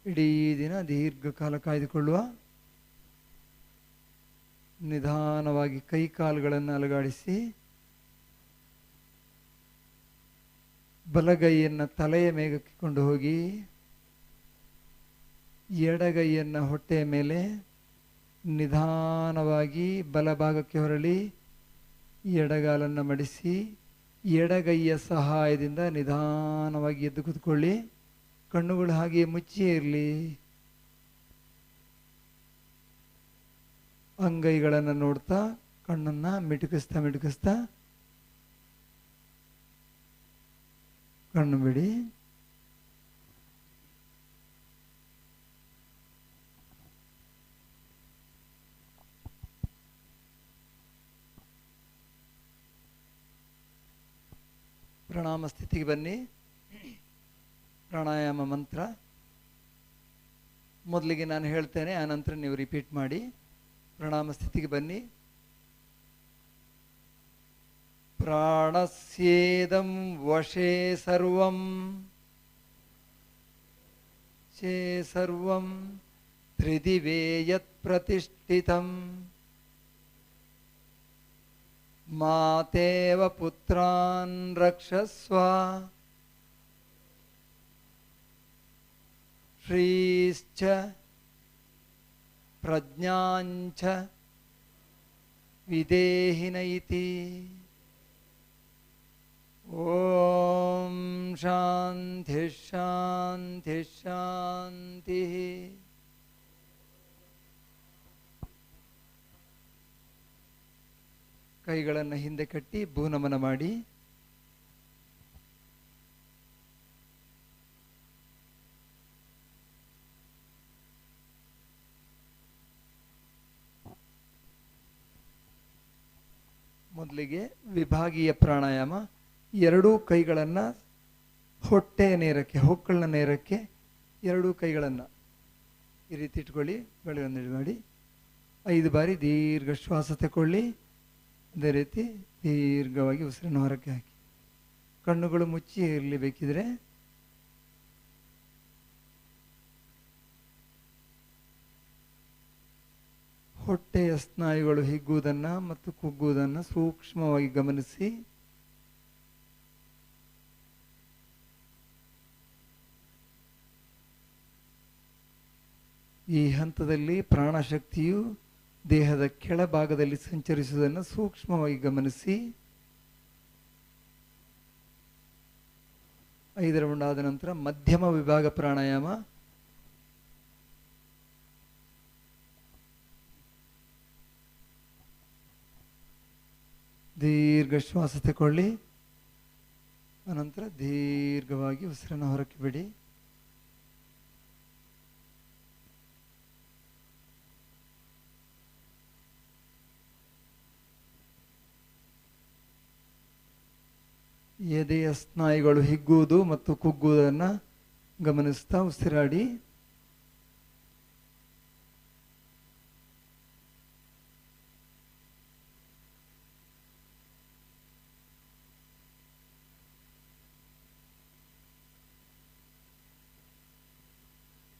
ಇಡೀ ದಿನ ದೀರ್ಘಕಾಲ ಕಾಯ್ದುಕೊಳ್ಳುವ. ನಿಧಾನವಾಗಿ ಕೈ ಕಾಲುಗಳನ್ನು ಅಲುಗಾಡಿಸಿ ಬಲಗೈಯನ್ನು ತಲೆಯ ಮೇಗಕ್ಕೆ ಕೊಂಡು ಹೋಗಿ ಎಡಗೈಯನ್ನು ಹೊಟ್ಟೆಯ ಮೇಲೆ ನಿಧಾನವಾಗಿ ಬಲಭಾಗಕ್ಕೆ ಹೊರಳಿ ಎಡಗಾಲನ್ನು ಮಡಿಸಿ ಎಡಗೈಯ ಸಹಾಯದಿಂದ ನಿಧಾನವಾಗಿ ಎದ್ದು ಕೂತ್ಕೊಳ್ಳಿ. ಕಣ್ಣುಗಳು ಹಾಗೆ ಮುಚ್ಚಿಯೇ ಇರಲಿ. ಅಂಗೈಗಳನ್ನು ನೋಡ್ತಾ ಕಣ್ಣನ್ನು ಮಿಟುಕಿಸ್ತಾ ಮಿಟುಕಿಸ್ತಾ ಕಣ್ಣು ಬಿಡಿ. ಪ್ರಣಾಮ ಸ್ಥಿತಿಗೆ ಬನ್ನಿ. ಪ್ರಾಣಾಯಾಮ ಮಂತ್ರ ಮೊದಲಿಗೆ ನಾನು ಹೇಳ್ತೇನೆ, ಆನಂತರ ನೀವು ರಿಪೀಟ್ ಮಾಡಿ. ಪ್ರಣಾಮ ಸ್ಥಿತಿಗೆ ಬನ್ನಿ. ಪ್ರಾಣಸ್ಯೇದಂ ವಶೇ ಸರ್ವಂ ಶೇ ಸರ್ವಂ ತ್ರಿದಿವೇ ಯತ್ ಪ್ರತಿಷ್ಠಿತಂ ಮಾತೇವ ಪುತ್ರಾನ್ ರಕ್ಷಸ್ವ ಶ್ರೀಶ್ಚ ಪ್ರಜ್ಞಾಂಚ ವಿದೇಹಿನ ಇತಿ. ಓಂ ಶಾಂತಿ ಶಾಂತಿ ಶಾಂತಿ. ಕೈಗಳನ್ನು ಹಿಂದೆ ಕಟ್ಟಿ ಭೂನಮನ ಮಾಡಿ. ಮೊದಲಿಗೆ ವಿಭಾಗೀಯ ಪ್ರಾಣಾಯಾಮ. ಎರಡೂ ಕೈಗಳನ್ನು ಹೊಟ್ಟೆಯ ನೇರಕ್ಕೆ, ಹೊಕ್ಕಳ ನೇರಕ್ಕೆ ಎರಡೂ ಕೈಗಳನ್ನು ಈ ರೀತಿ ಇಟ್ಕೊಳ್ಳಿ. ಬೆಳಗನ್ನು ಮಾಡಿ 5 ಬಾರಿ ದೀರ್ಘ ಶ್ವಾಸ ತಗೊಳ್ಳಿ. ಅದೇ ರೀತಿ ದೀರ್ಘವಾಗಿ ಉಸಿರನ್ನು ಹೊರಕ್ಕೆ ಹಾಕಿ. ಕಣ್ಣುಗಳು ಮುಚ್ಚಿ ಇರಲಿ ಬೇಕಿದ್ರೆ. ಹೊಟ್ಟೆಯ ಸ್ನಾಯುಗಳು ಹಿಗ್ಗುವುದನ್ನು ಮತ್ತು ಕುಗ್ಗುವುದನ್ನು ಸೂಕ್ಷ್ಮವಾಗಿ ಗಮನಿಸಿ. ಈ ಹಂತದಲ್ಲಿ ಪ್ರಾಣಶಕ್ತಿಯು ದೇಹದ ಕೆಳಭಾಗದಲ್ಲಿ ಸಂಚರಿಸುವುದನ್ನು ಸೂಕ್ಷ್ಮವಾಗಿ ಗಮನಿಸಿ. 5 ರೌಂಡ್ ಆದ ನಂತರ ಮಧ್ಯಮ ವಿಭಾಗ ಪ್ರಾಣಾಯಾಮ. ದೀರ್ಘ ಶ್ವಾಸ ತಗೊಳ್ಳಿ. ಅನಂತರ ದೀರ್ಘವಾಗಿ ಉಸಿರನ್ನು ಹೊರಕ್ಕೆ ಬಿಡಿ. ಎದೆಯ ಸ್ನಾಯುಗಳು ಹಿಗ್ಗುವುದು ಮತ್ತು ಕುಗ್ಗುವುದನ್ನು ಗಮನಿಸ್ತಾ ಉಸಿರಾಡಿ.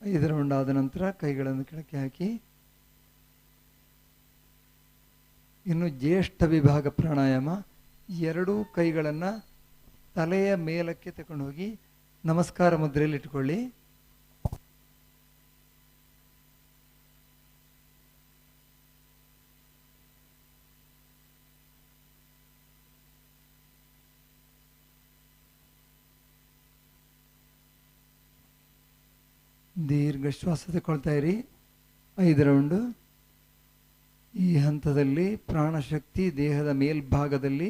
5 ರೌಂಡ್ ಆದ ನಂತರ ಕೈಗಳನ್ನು ಕೆಳಕ್ಕೆ ಹಾಕಿ, ಇನ್ನು ಜ್ಯೇಷ್ಠ ವಿಭಾಗ ಪ್ರಾಣಾಯಾಮ. 2 ಕೈಗಳನ್ನು ತಲೆಯ ಮೇಲಕ್ಕೆ ತಗೊಂಡು ಹೋಗಿ ನಮಸ್ಕಾರ ಮುದ್ರೆಯಲ್ಲಿ ಇಟ್ಕೊಳ್ಳಿ. ದೀರ್ಘ ಶ್ವಾಸ ತಗೊಳ್ತಾ ಇರಿ. 5 ರೌಂಡು. ಈ ಹಂತದಲ್ಲಿ ಪ್ರಾಣಶಕ್ತಿ ದೇಹದ ಮೇಲ್ಭಾಗದಲ್ಲಿ,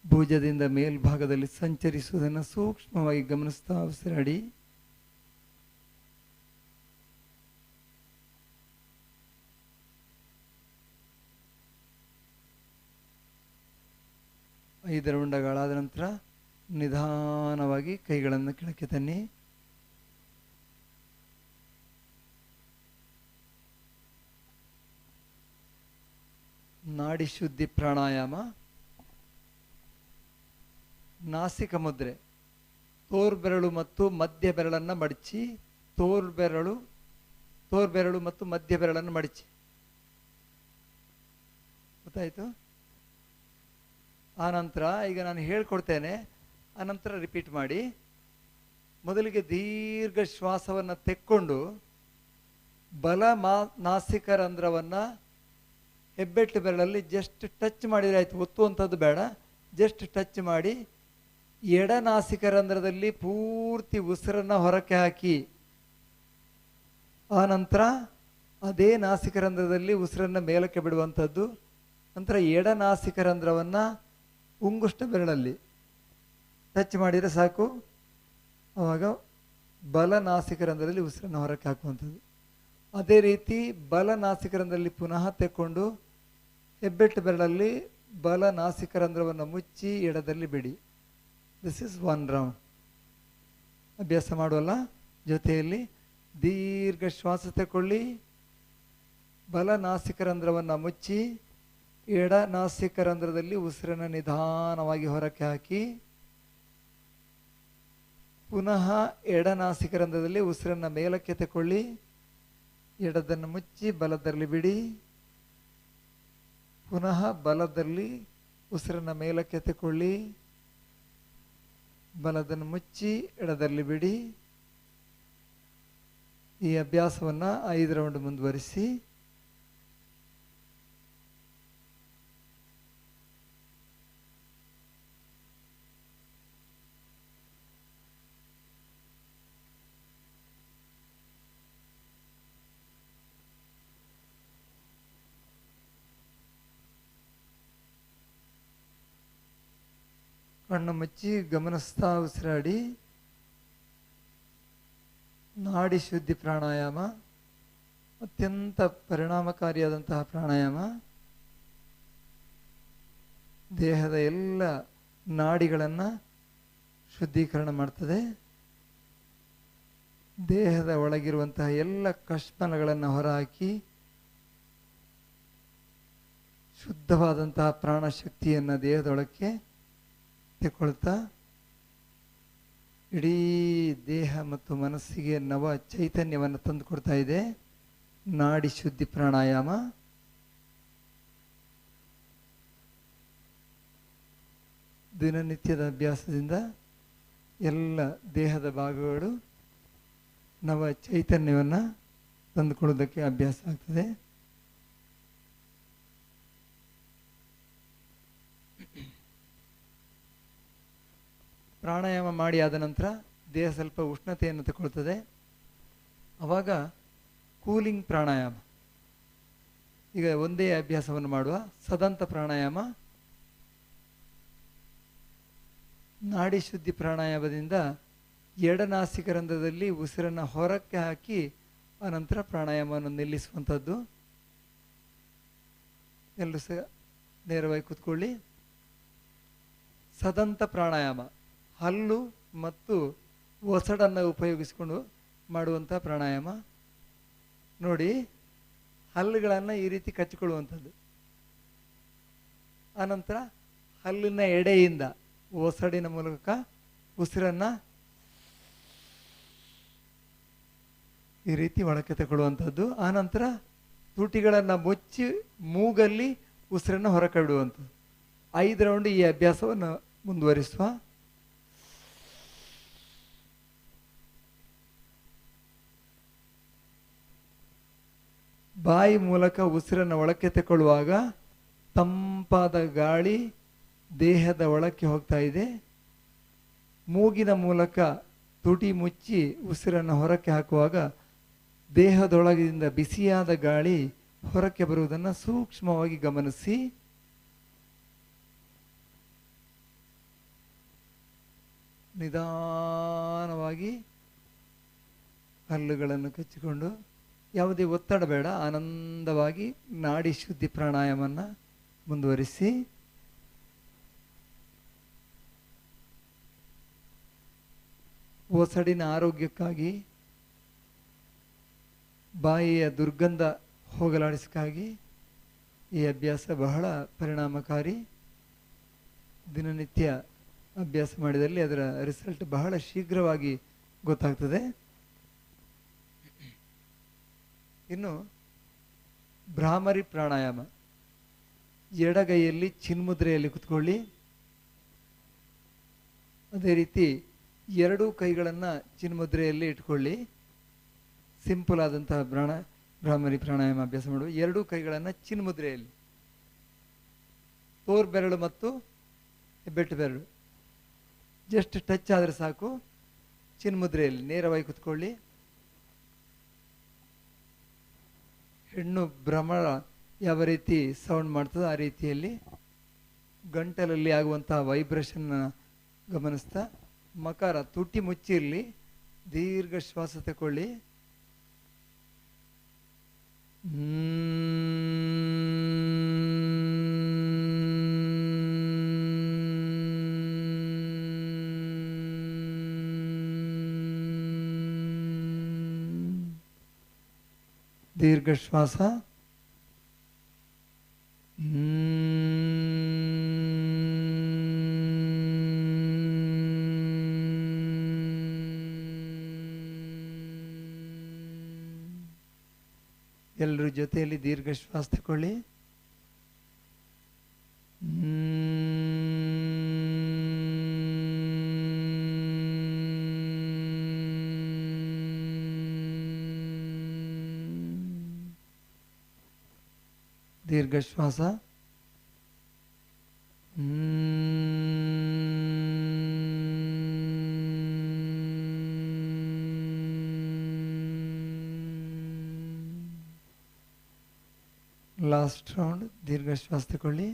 ಭುಜದಿಂದ ಮೇಲ್ಭಾಗದಲ್ಲಿ ಸಂಚರಿಸುವುದನ್ನು ಸೂಕ್ಷ್ಮವಾಗಿ ಗಮನಿಸ್ತಾ ಉಸಿರಾಡಿ. ಐದು ರೌಂಡ್ಗಳಾದ ನಂತರ ನಿಧಾನವಾಗಿ ಕೈಗಳನ್ನು ಕೆಳಕ್ಕೆ ತನ್ನಿ. ನಾಡಿ ಶುದ್ಧಿ ಪ್ರಾಣಾಯಾಮ. ನಾಸಿಕ ಮುದ್ರೆ. ತೋರ್ಬೆರಳು ಮತ್ತು ಮಧ್ಯ ಬೆರಳನ್ನು ಮಡಚಿ, ತೋರ್ಬೆರಳು ಮತ್ತು ಮಧ್ಯ ಬೆರಳನ್ನು ಮಡಚಿ. ಗೊತ್ತಾಯ್ತು? ಆನಂತರ ಈಗ ನಾನು ಹೇಳ್ಕೊಡ್ತೇನೆ, ಆನಂತರ ರಿಪೀಟ್ ಮಾಡಿ. ಮೊದಲಿಗೆ ದೀರ್ಘ ಶ್ವಾಸವನ್ನು ತೆಕ್ಕೊಂಡು ಬಲ ನಾಸಿಕ ರಂಧ್ರವನ್ನು ಹೆಬ್ಬೆಟ್ಟು ಬೆರಳಲ್ಲಿ ಜಸ್ಟ್ ಟಚ್ ಮಾಡಿದರೆ ಆಯಿತು, ಒತ್ತುವಂಥದ್ದು ಬೇಡ. ಜಸ್ಟ್ ಟಚ್ ಮಾಡಿ ಎಡ ನಾಸಿಕ ರಂಧ್ರದಲ್ಲಿ ಪೂರ್ತಿ ಉಸಿರನ್ನು ಹೊರಕ್ಕೆ ಹಾಕಿ, ಆ ನಂತರ ಅದೇ ನಾಸಿಕ ರಂಧ್ರದಲ್ಲಿ ಉಸಿರನ್ನು ಮೇಲಕ್ಕೆ ಬಿಡುವಂಥದ್ದು. ನಂತರ ಎಡ ನಾಸಿಕ ರಂಧ್ರವನ್ನು ಉಂಗುಷ್ಟ ಬೆರಳಲ್ಲಿ ಟಚ್ ಮಾಡಿದರೆ ಸಾಕು. ಆವಾಗ ಬಲ ನಾಸಿಕ ರಂಧ್ರದಲ್ಲಿ ಉಸಿರನ್ನು ಹೊರಕ್ಕೆ ಹಾಕುವಂಥದ್ದು. ಅದೇ ರೀತಿ ಬಲ ನಾಸಿಕ ರಂಧ್ರದಲ್ಲಿ ಪುನಃ ತೆಕ್ಕೊಂಡು ಹೆಬ್ಬೆಟ್ಟು ಬೆರಳಲ್ಲಿ ಬಲ ನಾಸಿಕ ರಂಧ್ರವನ್ನು ಮುಚ್ಚಿ ಎಡದಲ್ಲಿ ಬಿಡಿ. This is 1 round. ಅಭ್ಯಾಸ ಮಾಡುವಲ್ಲ ಜೊತೆಯಲ್ಲಿ ದೀರ್ಘ ಶ್ವಾಸ ತಗೊಳ್ಳಿ, ಬಲ ನಾಸಿಕ ರಂಧ್ರವನ್ನು ಮುಚ್ಚಿ ಎಡ ನಾಸಿಕ ರಂಧ್ರದಲ್ಲಿ ಉಸಿರನ್ನು ನಿಧಾನವಾಗಿ ಹೊರಕ್ಕೆ ಹಾಕಿ, ಪುನಃ ಎಡ ನಾಸಿಕ ರಂಧ್ರದಲ್ಲಿ ಉಸಿರನ್ನು ಮೇಲಕ್ಕೆ ತಗೊಳ್ಳಿ, ಎಡದನ್ನು ಮುಚ್ಚಿ ಬಲದಲ್ಲಿ ಬಿಡಿ, ಪುನಃ ಬಲದಲ್ಲಿ ಉಸಿರನ್ನು ಮೇಲಕ್ಕೆ ತಗೊಳ್ಳಿ, ಬಲದನ್ನು ಮುಚ್ಚಿ ಎಡದಲ್ಲಿ ಬಿಡಿ. ಈ ಅಭ್ಯಾಸವನ್ನು 5 ರೌಂಡ್ ಮುಂದುವರಿಸಿ. ಕಣ್ಣು ಮುಚ್ಚಿ ಗಮನಿಸ್ತಾ ಉಸಿರಾಡಿ. ನಾಡಿ ಶುದ್ಧಿ ಪ್ರಾಣಾಯಾಮ ಅತ್ಯಂತ ಪರಿಣಾಮಕಾರಿಯಾದಂತಹ ಪ್ರಾಣಾಯಾಮ. ದೇಹದ ಎಲ್ಲ ನಾಡಿಗಳನ್ನು ಶುದ್ಧೀಕರಣ ಮಾಡ್ತದೆ. ದೇಹದ ಒಳಗಿರುವಂತಹ ಎಲ್ಲ ಕಶ್ಮಲಗಳನ್ನು ಹೊರಹಾಕಿ ಶುದ್ಧವಾದಂತಹ ಪ್ರಾಣಶಕ್ತಿಯನ್ನು ದೇಹದೊಳಕ್ಕೆ ತೆಕ್ಕೊಳ್ತಾ ಇಡೀ ದೇಹ ಮತ್ತು ಮನಸ್ಸಿಗೆ ನವ ಚೈತನ್ಯವನ್ನು ತಂದುಕೊಡ್ತಾ ಇದೆ ನಾಡಿ ಶುದ್ಧಿ ಪ್ರಾಣಾಯಾಮ. ದಿನನಿತ್ಯದ ಅಭ್ಯಾಸದಿಂದ ಎಲ್ಲ ದೇಹದ ಭಾಗಗಳು ನವ ಚೈತನ್ಯವನ್ನು ತಂದುಕೊಳ್ಳೋದಕ್ಕೆ ಅಭ್ಯಾಸ ಆಗ್ತದೆ. ಪ್ರಾಣಾಯಾಮ ಮಾಡಿ ಆದ ನಂತರ ದೇಹ ಸ್ವಲ್ಪ ಉಷ್ಣತೆಯನ್ನು ತಗೊಳ್ತದೆ. ಆವಾಗ ಕೂಲಿಂಗ್ ಪ್ರಾಣಾಯಾಮ. ಈಗ ಒಂದೇ ಅಭ್ಯಾಸವನ್ನು ಮಾಡುವ. ಸದಂತ ಪ್ರಾಣಾಯಾಮ. ನಾಡಿ ಶುದ್ಧಿ ಪ್ರಾಣಾಯಾಮದಿಂದ ಎಡನಾಸಿಕ ರಂಧ್ರದಲ್ಲಿ ಉಸಿರನ್ನು ಹೊರಕ್ಕೆ ಹಾಕಿ ಆನಂತರ ಪ್ರಾಣಾಯಾಮವನ್ನು ನಿಲ್ಲಿಸುವಂಥದ್ದು. ಎಲ್ಲರೂ ಸಹ ನೇರವಾಗಿ ಕೂತ್ಕೊಳ್ಳಿ. ಸದಂತ ಪ್ರಾಣಾಯಾಮ ಹಲ್ಲು ಮತ್ತು ಒಸಡನ್ನು ಉಪಯೋಗಿಸಿಕೊಂಡು ಮಾಡುವಂಥ ಪ್ರಾಣಾಯಾಮ. ನೋಡಿ, ಹಲ್ಲುಗಳನ್ನು ಈ ರೀತಿ ಕಚ್ಚಿಕೊಳ್ಳುವಂಥದ್ದು. ಆನಂತರ ಹಲ್ಲಿನ ಎಡೆಯಿಂದ ಒಸಡಿನ ಮೂಲಕ ಉಸಿರನ್ನು ಈ ರೀತಿ ಒಳಕ್ಕೆ ತಗೊಳ್ಳುವಂಥದ್ದು. ಆನಂತರ ತುಟಿಗಳನ್ನು ಮುಚ್ಚಿ ಮೂಗಲ್ಲಿ ಉಸಿರನ್ನು ಹೊರಕಡುವಂಥದ್ದು. 5 ರೌಂಡ್ ಈ ಅಭ್ಯಾಸವನ್ನು ಮುಂದುವರಿಸುವ. ಬಾಯಿ ಮೂಲಕ ಉಸಿರನ್ನು ಒಳಕ್ಕೆ ತಗೊಳ್ಳುವಾಗ ತಂಪಾದ ಗಾಳಿ ದೇಹದ ಒಳಕ್ಕೆ ಹೋಗ್ತಾ ಇದೆ. ಮೂಗಿನ ಮೂಲಕ ತುಟಿ ಮುಚ್ಚಿ ಉಸಿರನ್ನು ಹೊರಕ್ಕೆ ಹಾಕುವಾಗ ದೇಹದೊಳಗಿನಿಂದ ಬಿಸಿಯಾದ ಗಾಳಿ ಹೊರಕ್ಕೆ ಬರುವುದನ್ನು ಸೂಕ್ಷ್ಮವಾಗಿ ಗಮನಿಸಿ. ನಿಧಾನವಾಗಿ ಹಲ್ಲುಗಳನ್ನು ಕಚ್ಚಿಕೊಂಡು, ಯಾವುದೇ ಒತ್ತಡ ಬೇಡ, ಆನಂದವಾಗಿ ನಾಡಿ ಶುದ್ಧಿ ಪ್ರಾಣಾಯಾಮವನ್ನು ಮುಂದುವರಿಸಿ. ಒಸಡಿನ ಆರೋಗ್ಯಕ್ಕಾಗಿ, ಬಾಯಿಯ ದುರ್ಗಂಧ ಹೋಗಲಾಡಿಸಕ್ಕಾಗಿ ಈ ಅಭ್ಯಾಸ ಬಹಳ ಪರಿಣಾಮಕಾರಿ. ದಿನನಿತ್ಯ ಅಭ್ಯಾಸ ಮಾಡಿದಲ್ಲಿ ಅದರ ರಿಸಲ್ಟ್ ಬಹಳ ಶೀಘ್ರವಾಗಿ ಗೊತ್ತಾಗ್ತದೆ. ಇನ್ನು ಭ್ರಾಮರಿ ಪ್ರಾಣಾಯಾಮ. ಎಡಗೈಯಲ್ಲಿ ಚಿನ್ಮುದ್ರೆಯಲ್ಲಿ ಕುತ್ಕೊಳ್ಳಿ. ಅದೇ ರೀತಿ 2 ಕೈಗಳನ್ನು ಚಿನ್ಮುದ್ರೆಯಲ್ಲಿ ಇಟ್ಕೊಳ್ಳಿ. ಸಿಂಪಲ್ ಆದಂತಹ ಭ್ರಾಮರಿ ಪ್ರಾಣಾಯಾಮ ಅಭ್ಯಾಸ ಮಾಡುವ. 2 ಕೈಗಳನ್ನು ಚಿನ್ಮುದ್ರೆಯಲ್ಲಿ, ತೋರ್ ಬೆರಳು ಮತ್ತು ಹೆಬ್ಬೆಟ್ಟು ಬೆರಳು ಜಸ್ಟ್ ಟಚ್ ಆದರೆ ಸಾಕು. ಚಿನ್ಮುದ್ರೆಯಲ್ಲಿ ನೇರವಾಗಿ ಕುತ್ಕೊಳ್ಳಿ. ಹೆಣ್ಣು ಭ್ರಮರ ಯಾವ ರೀತಿ ಸೌಂಡ್ ಮಾಡ್ತದೋ ಆ ರೀತಿಯಲ್ಲಿ ಗಂಟಲಲ್ಲಿ ಆಗುವಂತಹ ವೈಬ್ರೇಷನ್ ಗಮನಿಸ್ತಾ, ಮಕಾರ ತುಟಿ ಮುಚ್ಚಿರಲಿ, ದೀರ್ಘ ಶ್ವಾಸ ತಗೊಳ್ಳಿ. ದೀರ್ಘ ಶ್ವಾಸ. ಎಲ್ಲರ ಜೊತೆಯಲ್ಲಿ ದೀರ್ಘ ಶ್ವಾಸ ತಗೊಳ್ಳಿ. ದೀರ್ಘ ಶ್ವಾಸ. ಲಾಸ್ಟ್ ರೌಂಡ್ ದೀರ್ಘ ಶ್ವಾಸ ತಗೊಳ್ಳಿ.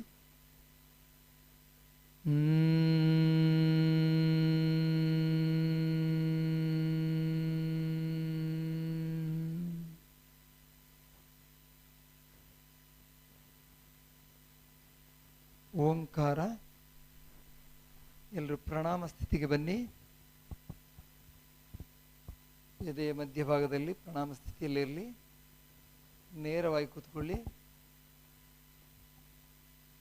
ಓಂಕಾರ. ಎಲ್ಲರೂ ಪ್ರಣಾಮ ಸ್ಥಿತಿಗೆ ಬನ್ನಿ. ಎದೆಯ ಮಧ್ಯಭಾಗದಲ್ಲಿ ಪ್ರಣಾಮ ಸ್ಥಿತಿಯಲ್ಲಿರಲಿ. ನೇರವಾಗಿ ಕೂತ್ಕೊಳ್ಳಿ.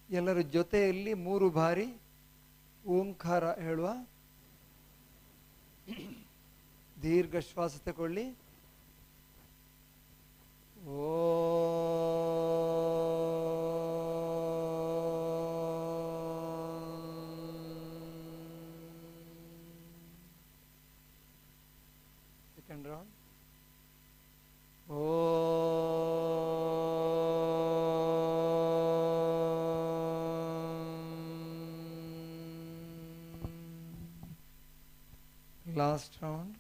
ಎಲ್ಲರ ಜೊತೆಯಲ್ಲಿ 3 ಬಾರಿ ಓಂಕಾರ ಹೇಳುವ. ದೀರ್ಘ ಶ್ವಾಸ ತಗೊಳ್ಳಿ. ಓ ಸೆಕೆಂಡ್ ರೌಂಡ್. Last round.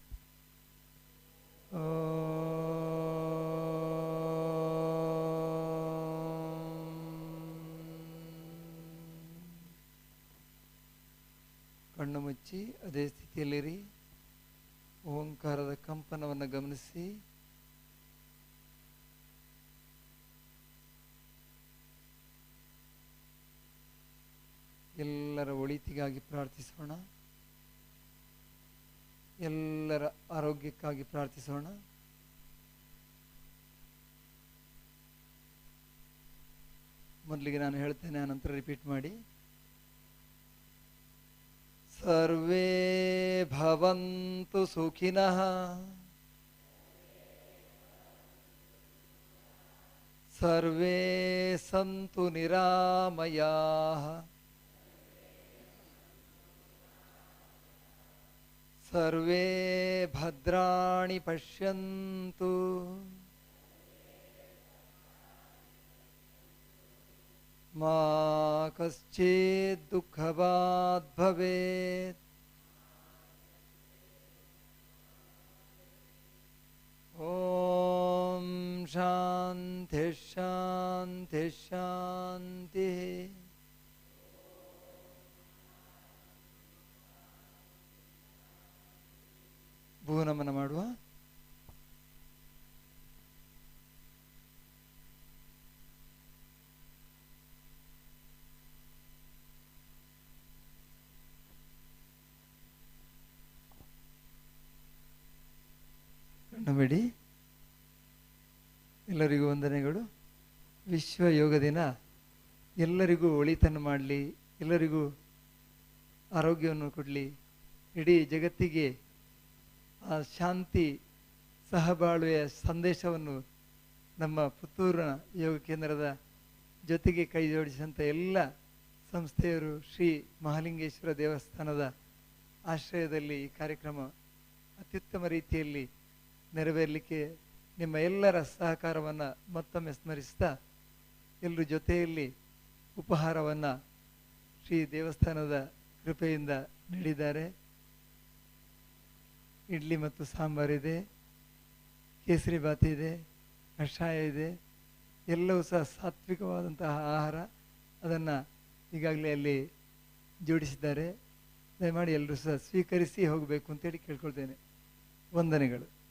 ಕಣ್ಣು ಮುಚ್ಚಿ ಅದೇ ಸ್ಥಿತಿಯಲ್ಲಿರಿ. ಓಂಕಾರದ ಕಂಪನವನ್ನು ಗಮನಿಸಿ. ಎಲ್ಲರ ಒಳಿತಿಗಾಗಿ ಪ್ರಾರ್ಥಿಸೋಣ. ಎಲ್ಲರ ಆರೋಗ್ಯಕ್ಕಾಗಿ ಪ್ರಾರ್ಥಿಸೋಣ. ಮೊದಲಿಗೆ ನಾನು ಹೇಳ್ತೇನೆ, ಆನಂತರ ರಿಪೀಟ್ ಮಾಡಿ. ಸರ್ವೇ ಭವಂತು ಸುಖಿನಃ ಸರ್ವೇ ಸಂತು ನಿರಾಮಯಾಃ ಸರ್ವೇ ಭದ್ರಾಣಿ ಪಶ್ಯಂತು ಮಾ ಕಶ್ಚಿತ್ ದುಃಖವಾದ್ ಭವೇತ್. ಓಂ ಶಾಂತಿ ಶಾಂತಿ ಶಾಂತಿ. ಭೂನಮನ ಮಾಡುವ. ಕಣ್ಣು ಎಲ್ಲರಿಗೂ ವಂದನೆಗಳು. ವಿಶ್ವ ಯೋಗ ದಿನ ಎಲ್ಲರಿಗೂ ಒಳಿತನ್ನು ಮಾಡಲಿ, ಎಲ್ಲರಿಗೂ ಆರೋಗ್ಯವನ್ನು ಕೊಡಲಿ, ಇಡೀ ಜಗತ್ತಿಗೆ ಆ ಶಾಂತಿ ಸಹಬಾಳ್ವೆಯ ಸಂದೇಶವನ್ನು ನಮ್ಮ ಪುತ್ತೂರಿನ ಯೋಗ ಕೇಂದ್ರದ ಜೊತೆಗೆ ಕೈ ಜೋಡಿಸಿದಂಥ ಎಲ್ಲ ಸಂಸ್ಥೆಯರು ಶ್ರೀ ಮಹಾಲಿಂಗೇಶ್ವರ ದೇವಸ್ಥಾನದ ಆಶ್ರಯದಲ್ಲಿ ಈ ಕಾರ್ಯಕ್ರಮ ಅತ್ಯುತ್ತಮ ರೀತಿಯಲ್ಲಿ ನೆರವೇರಲಿಕ್ಕೆ ನಿಮ್ಮ ಎಲ್ಲರ ಸಹಕಾರವನ್ನು ಮತ್ತೊಮ್ಮೆ ಸ್ಮರಿಸ್ತಾ, ಎಲ್ಲರ ಜೊತೆಯಲ್ಲಿ ಉಪಹಾರವನ್ನು ಶ್ರೀ ದೇವಸ್ಥಾನದ ಕೃಪೆಯಿಂದ ನೀಡಿದ್ದಾರೆ. ಇಡ್ಲಿ ಮತ್ತು ಸಾಂಬಾರಿದೆ, ಕೇಸರಿ ಬಾತ್ ಇದೆ, ಕಷಾಯ ಇದೆ, ಎಲ್ಲವೂ ಸಹ ಸಾತ್ವಿಕವಾದಂತಹ ಆಹಾರ. ಅದನ್ನು ಈಗಾಗಲೇ ಅಲ್ಲಿ ಜೋಡಿಸಿದ್ದಾರೆ. ದಯಮಾಡಿ ಎಲ್ಲರೂ ಸಹ ಸ್ವೀಕರಿಸಿ ಹೋಗಬೇಕು ಅಂತೇಳಿ ಕೇಳ್ಕೊಳ್ತೇನೆ. ವಂದನೆಗಳು.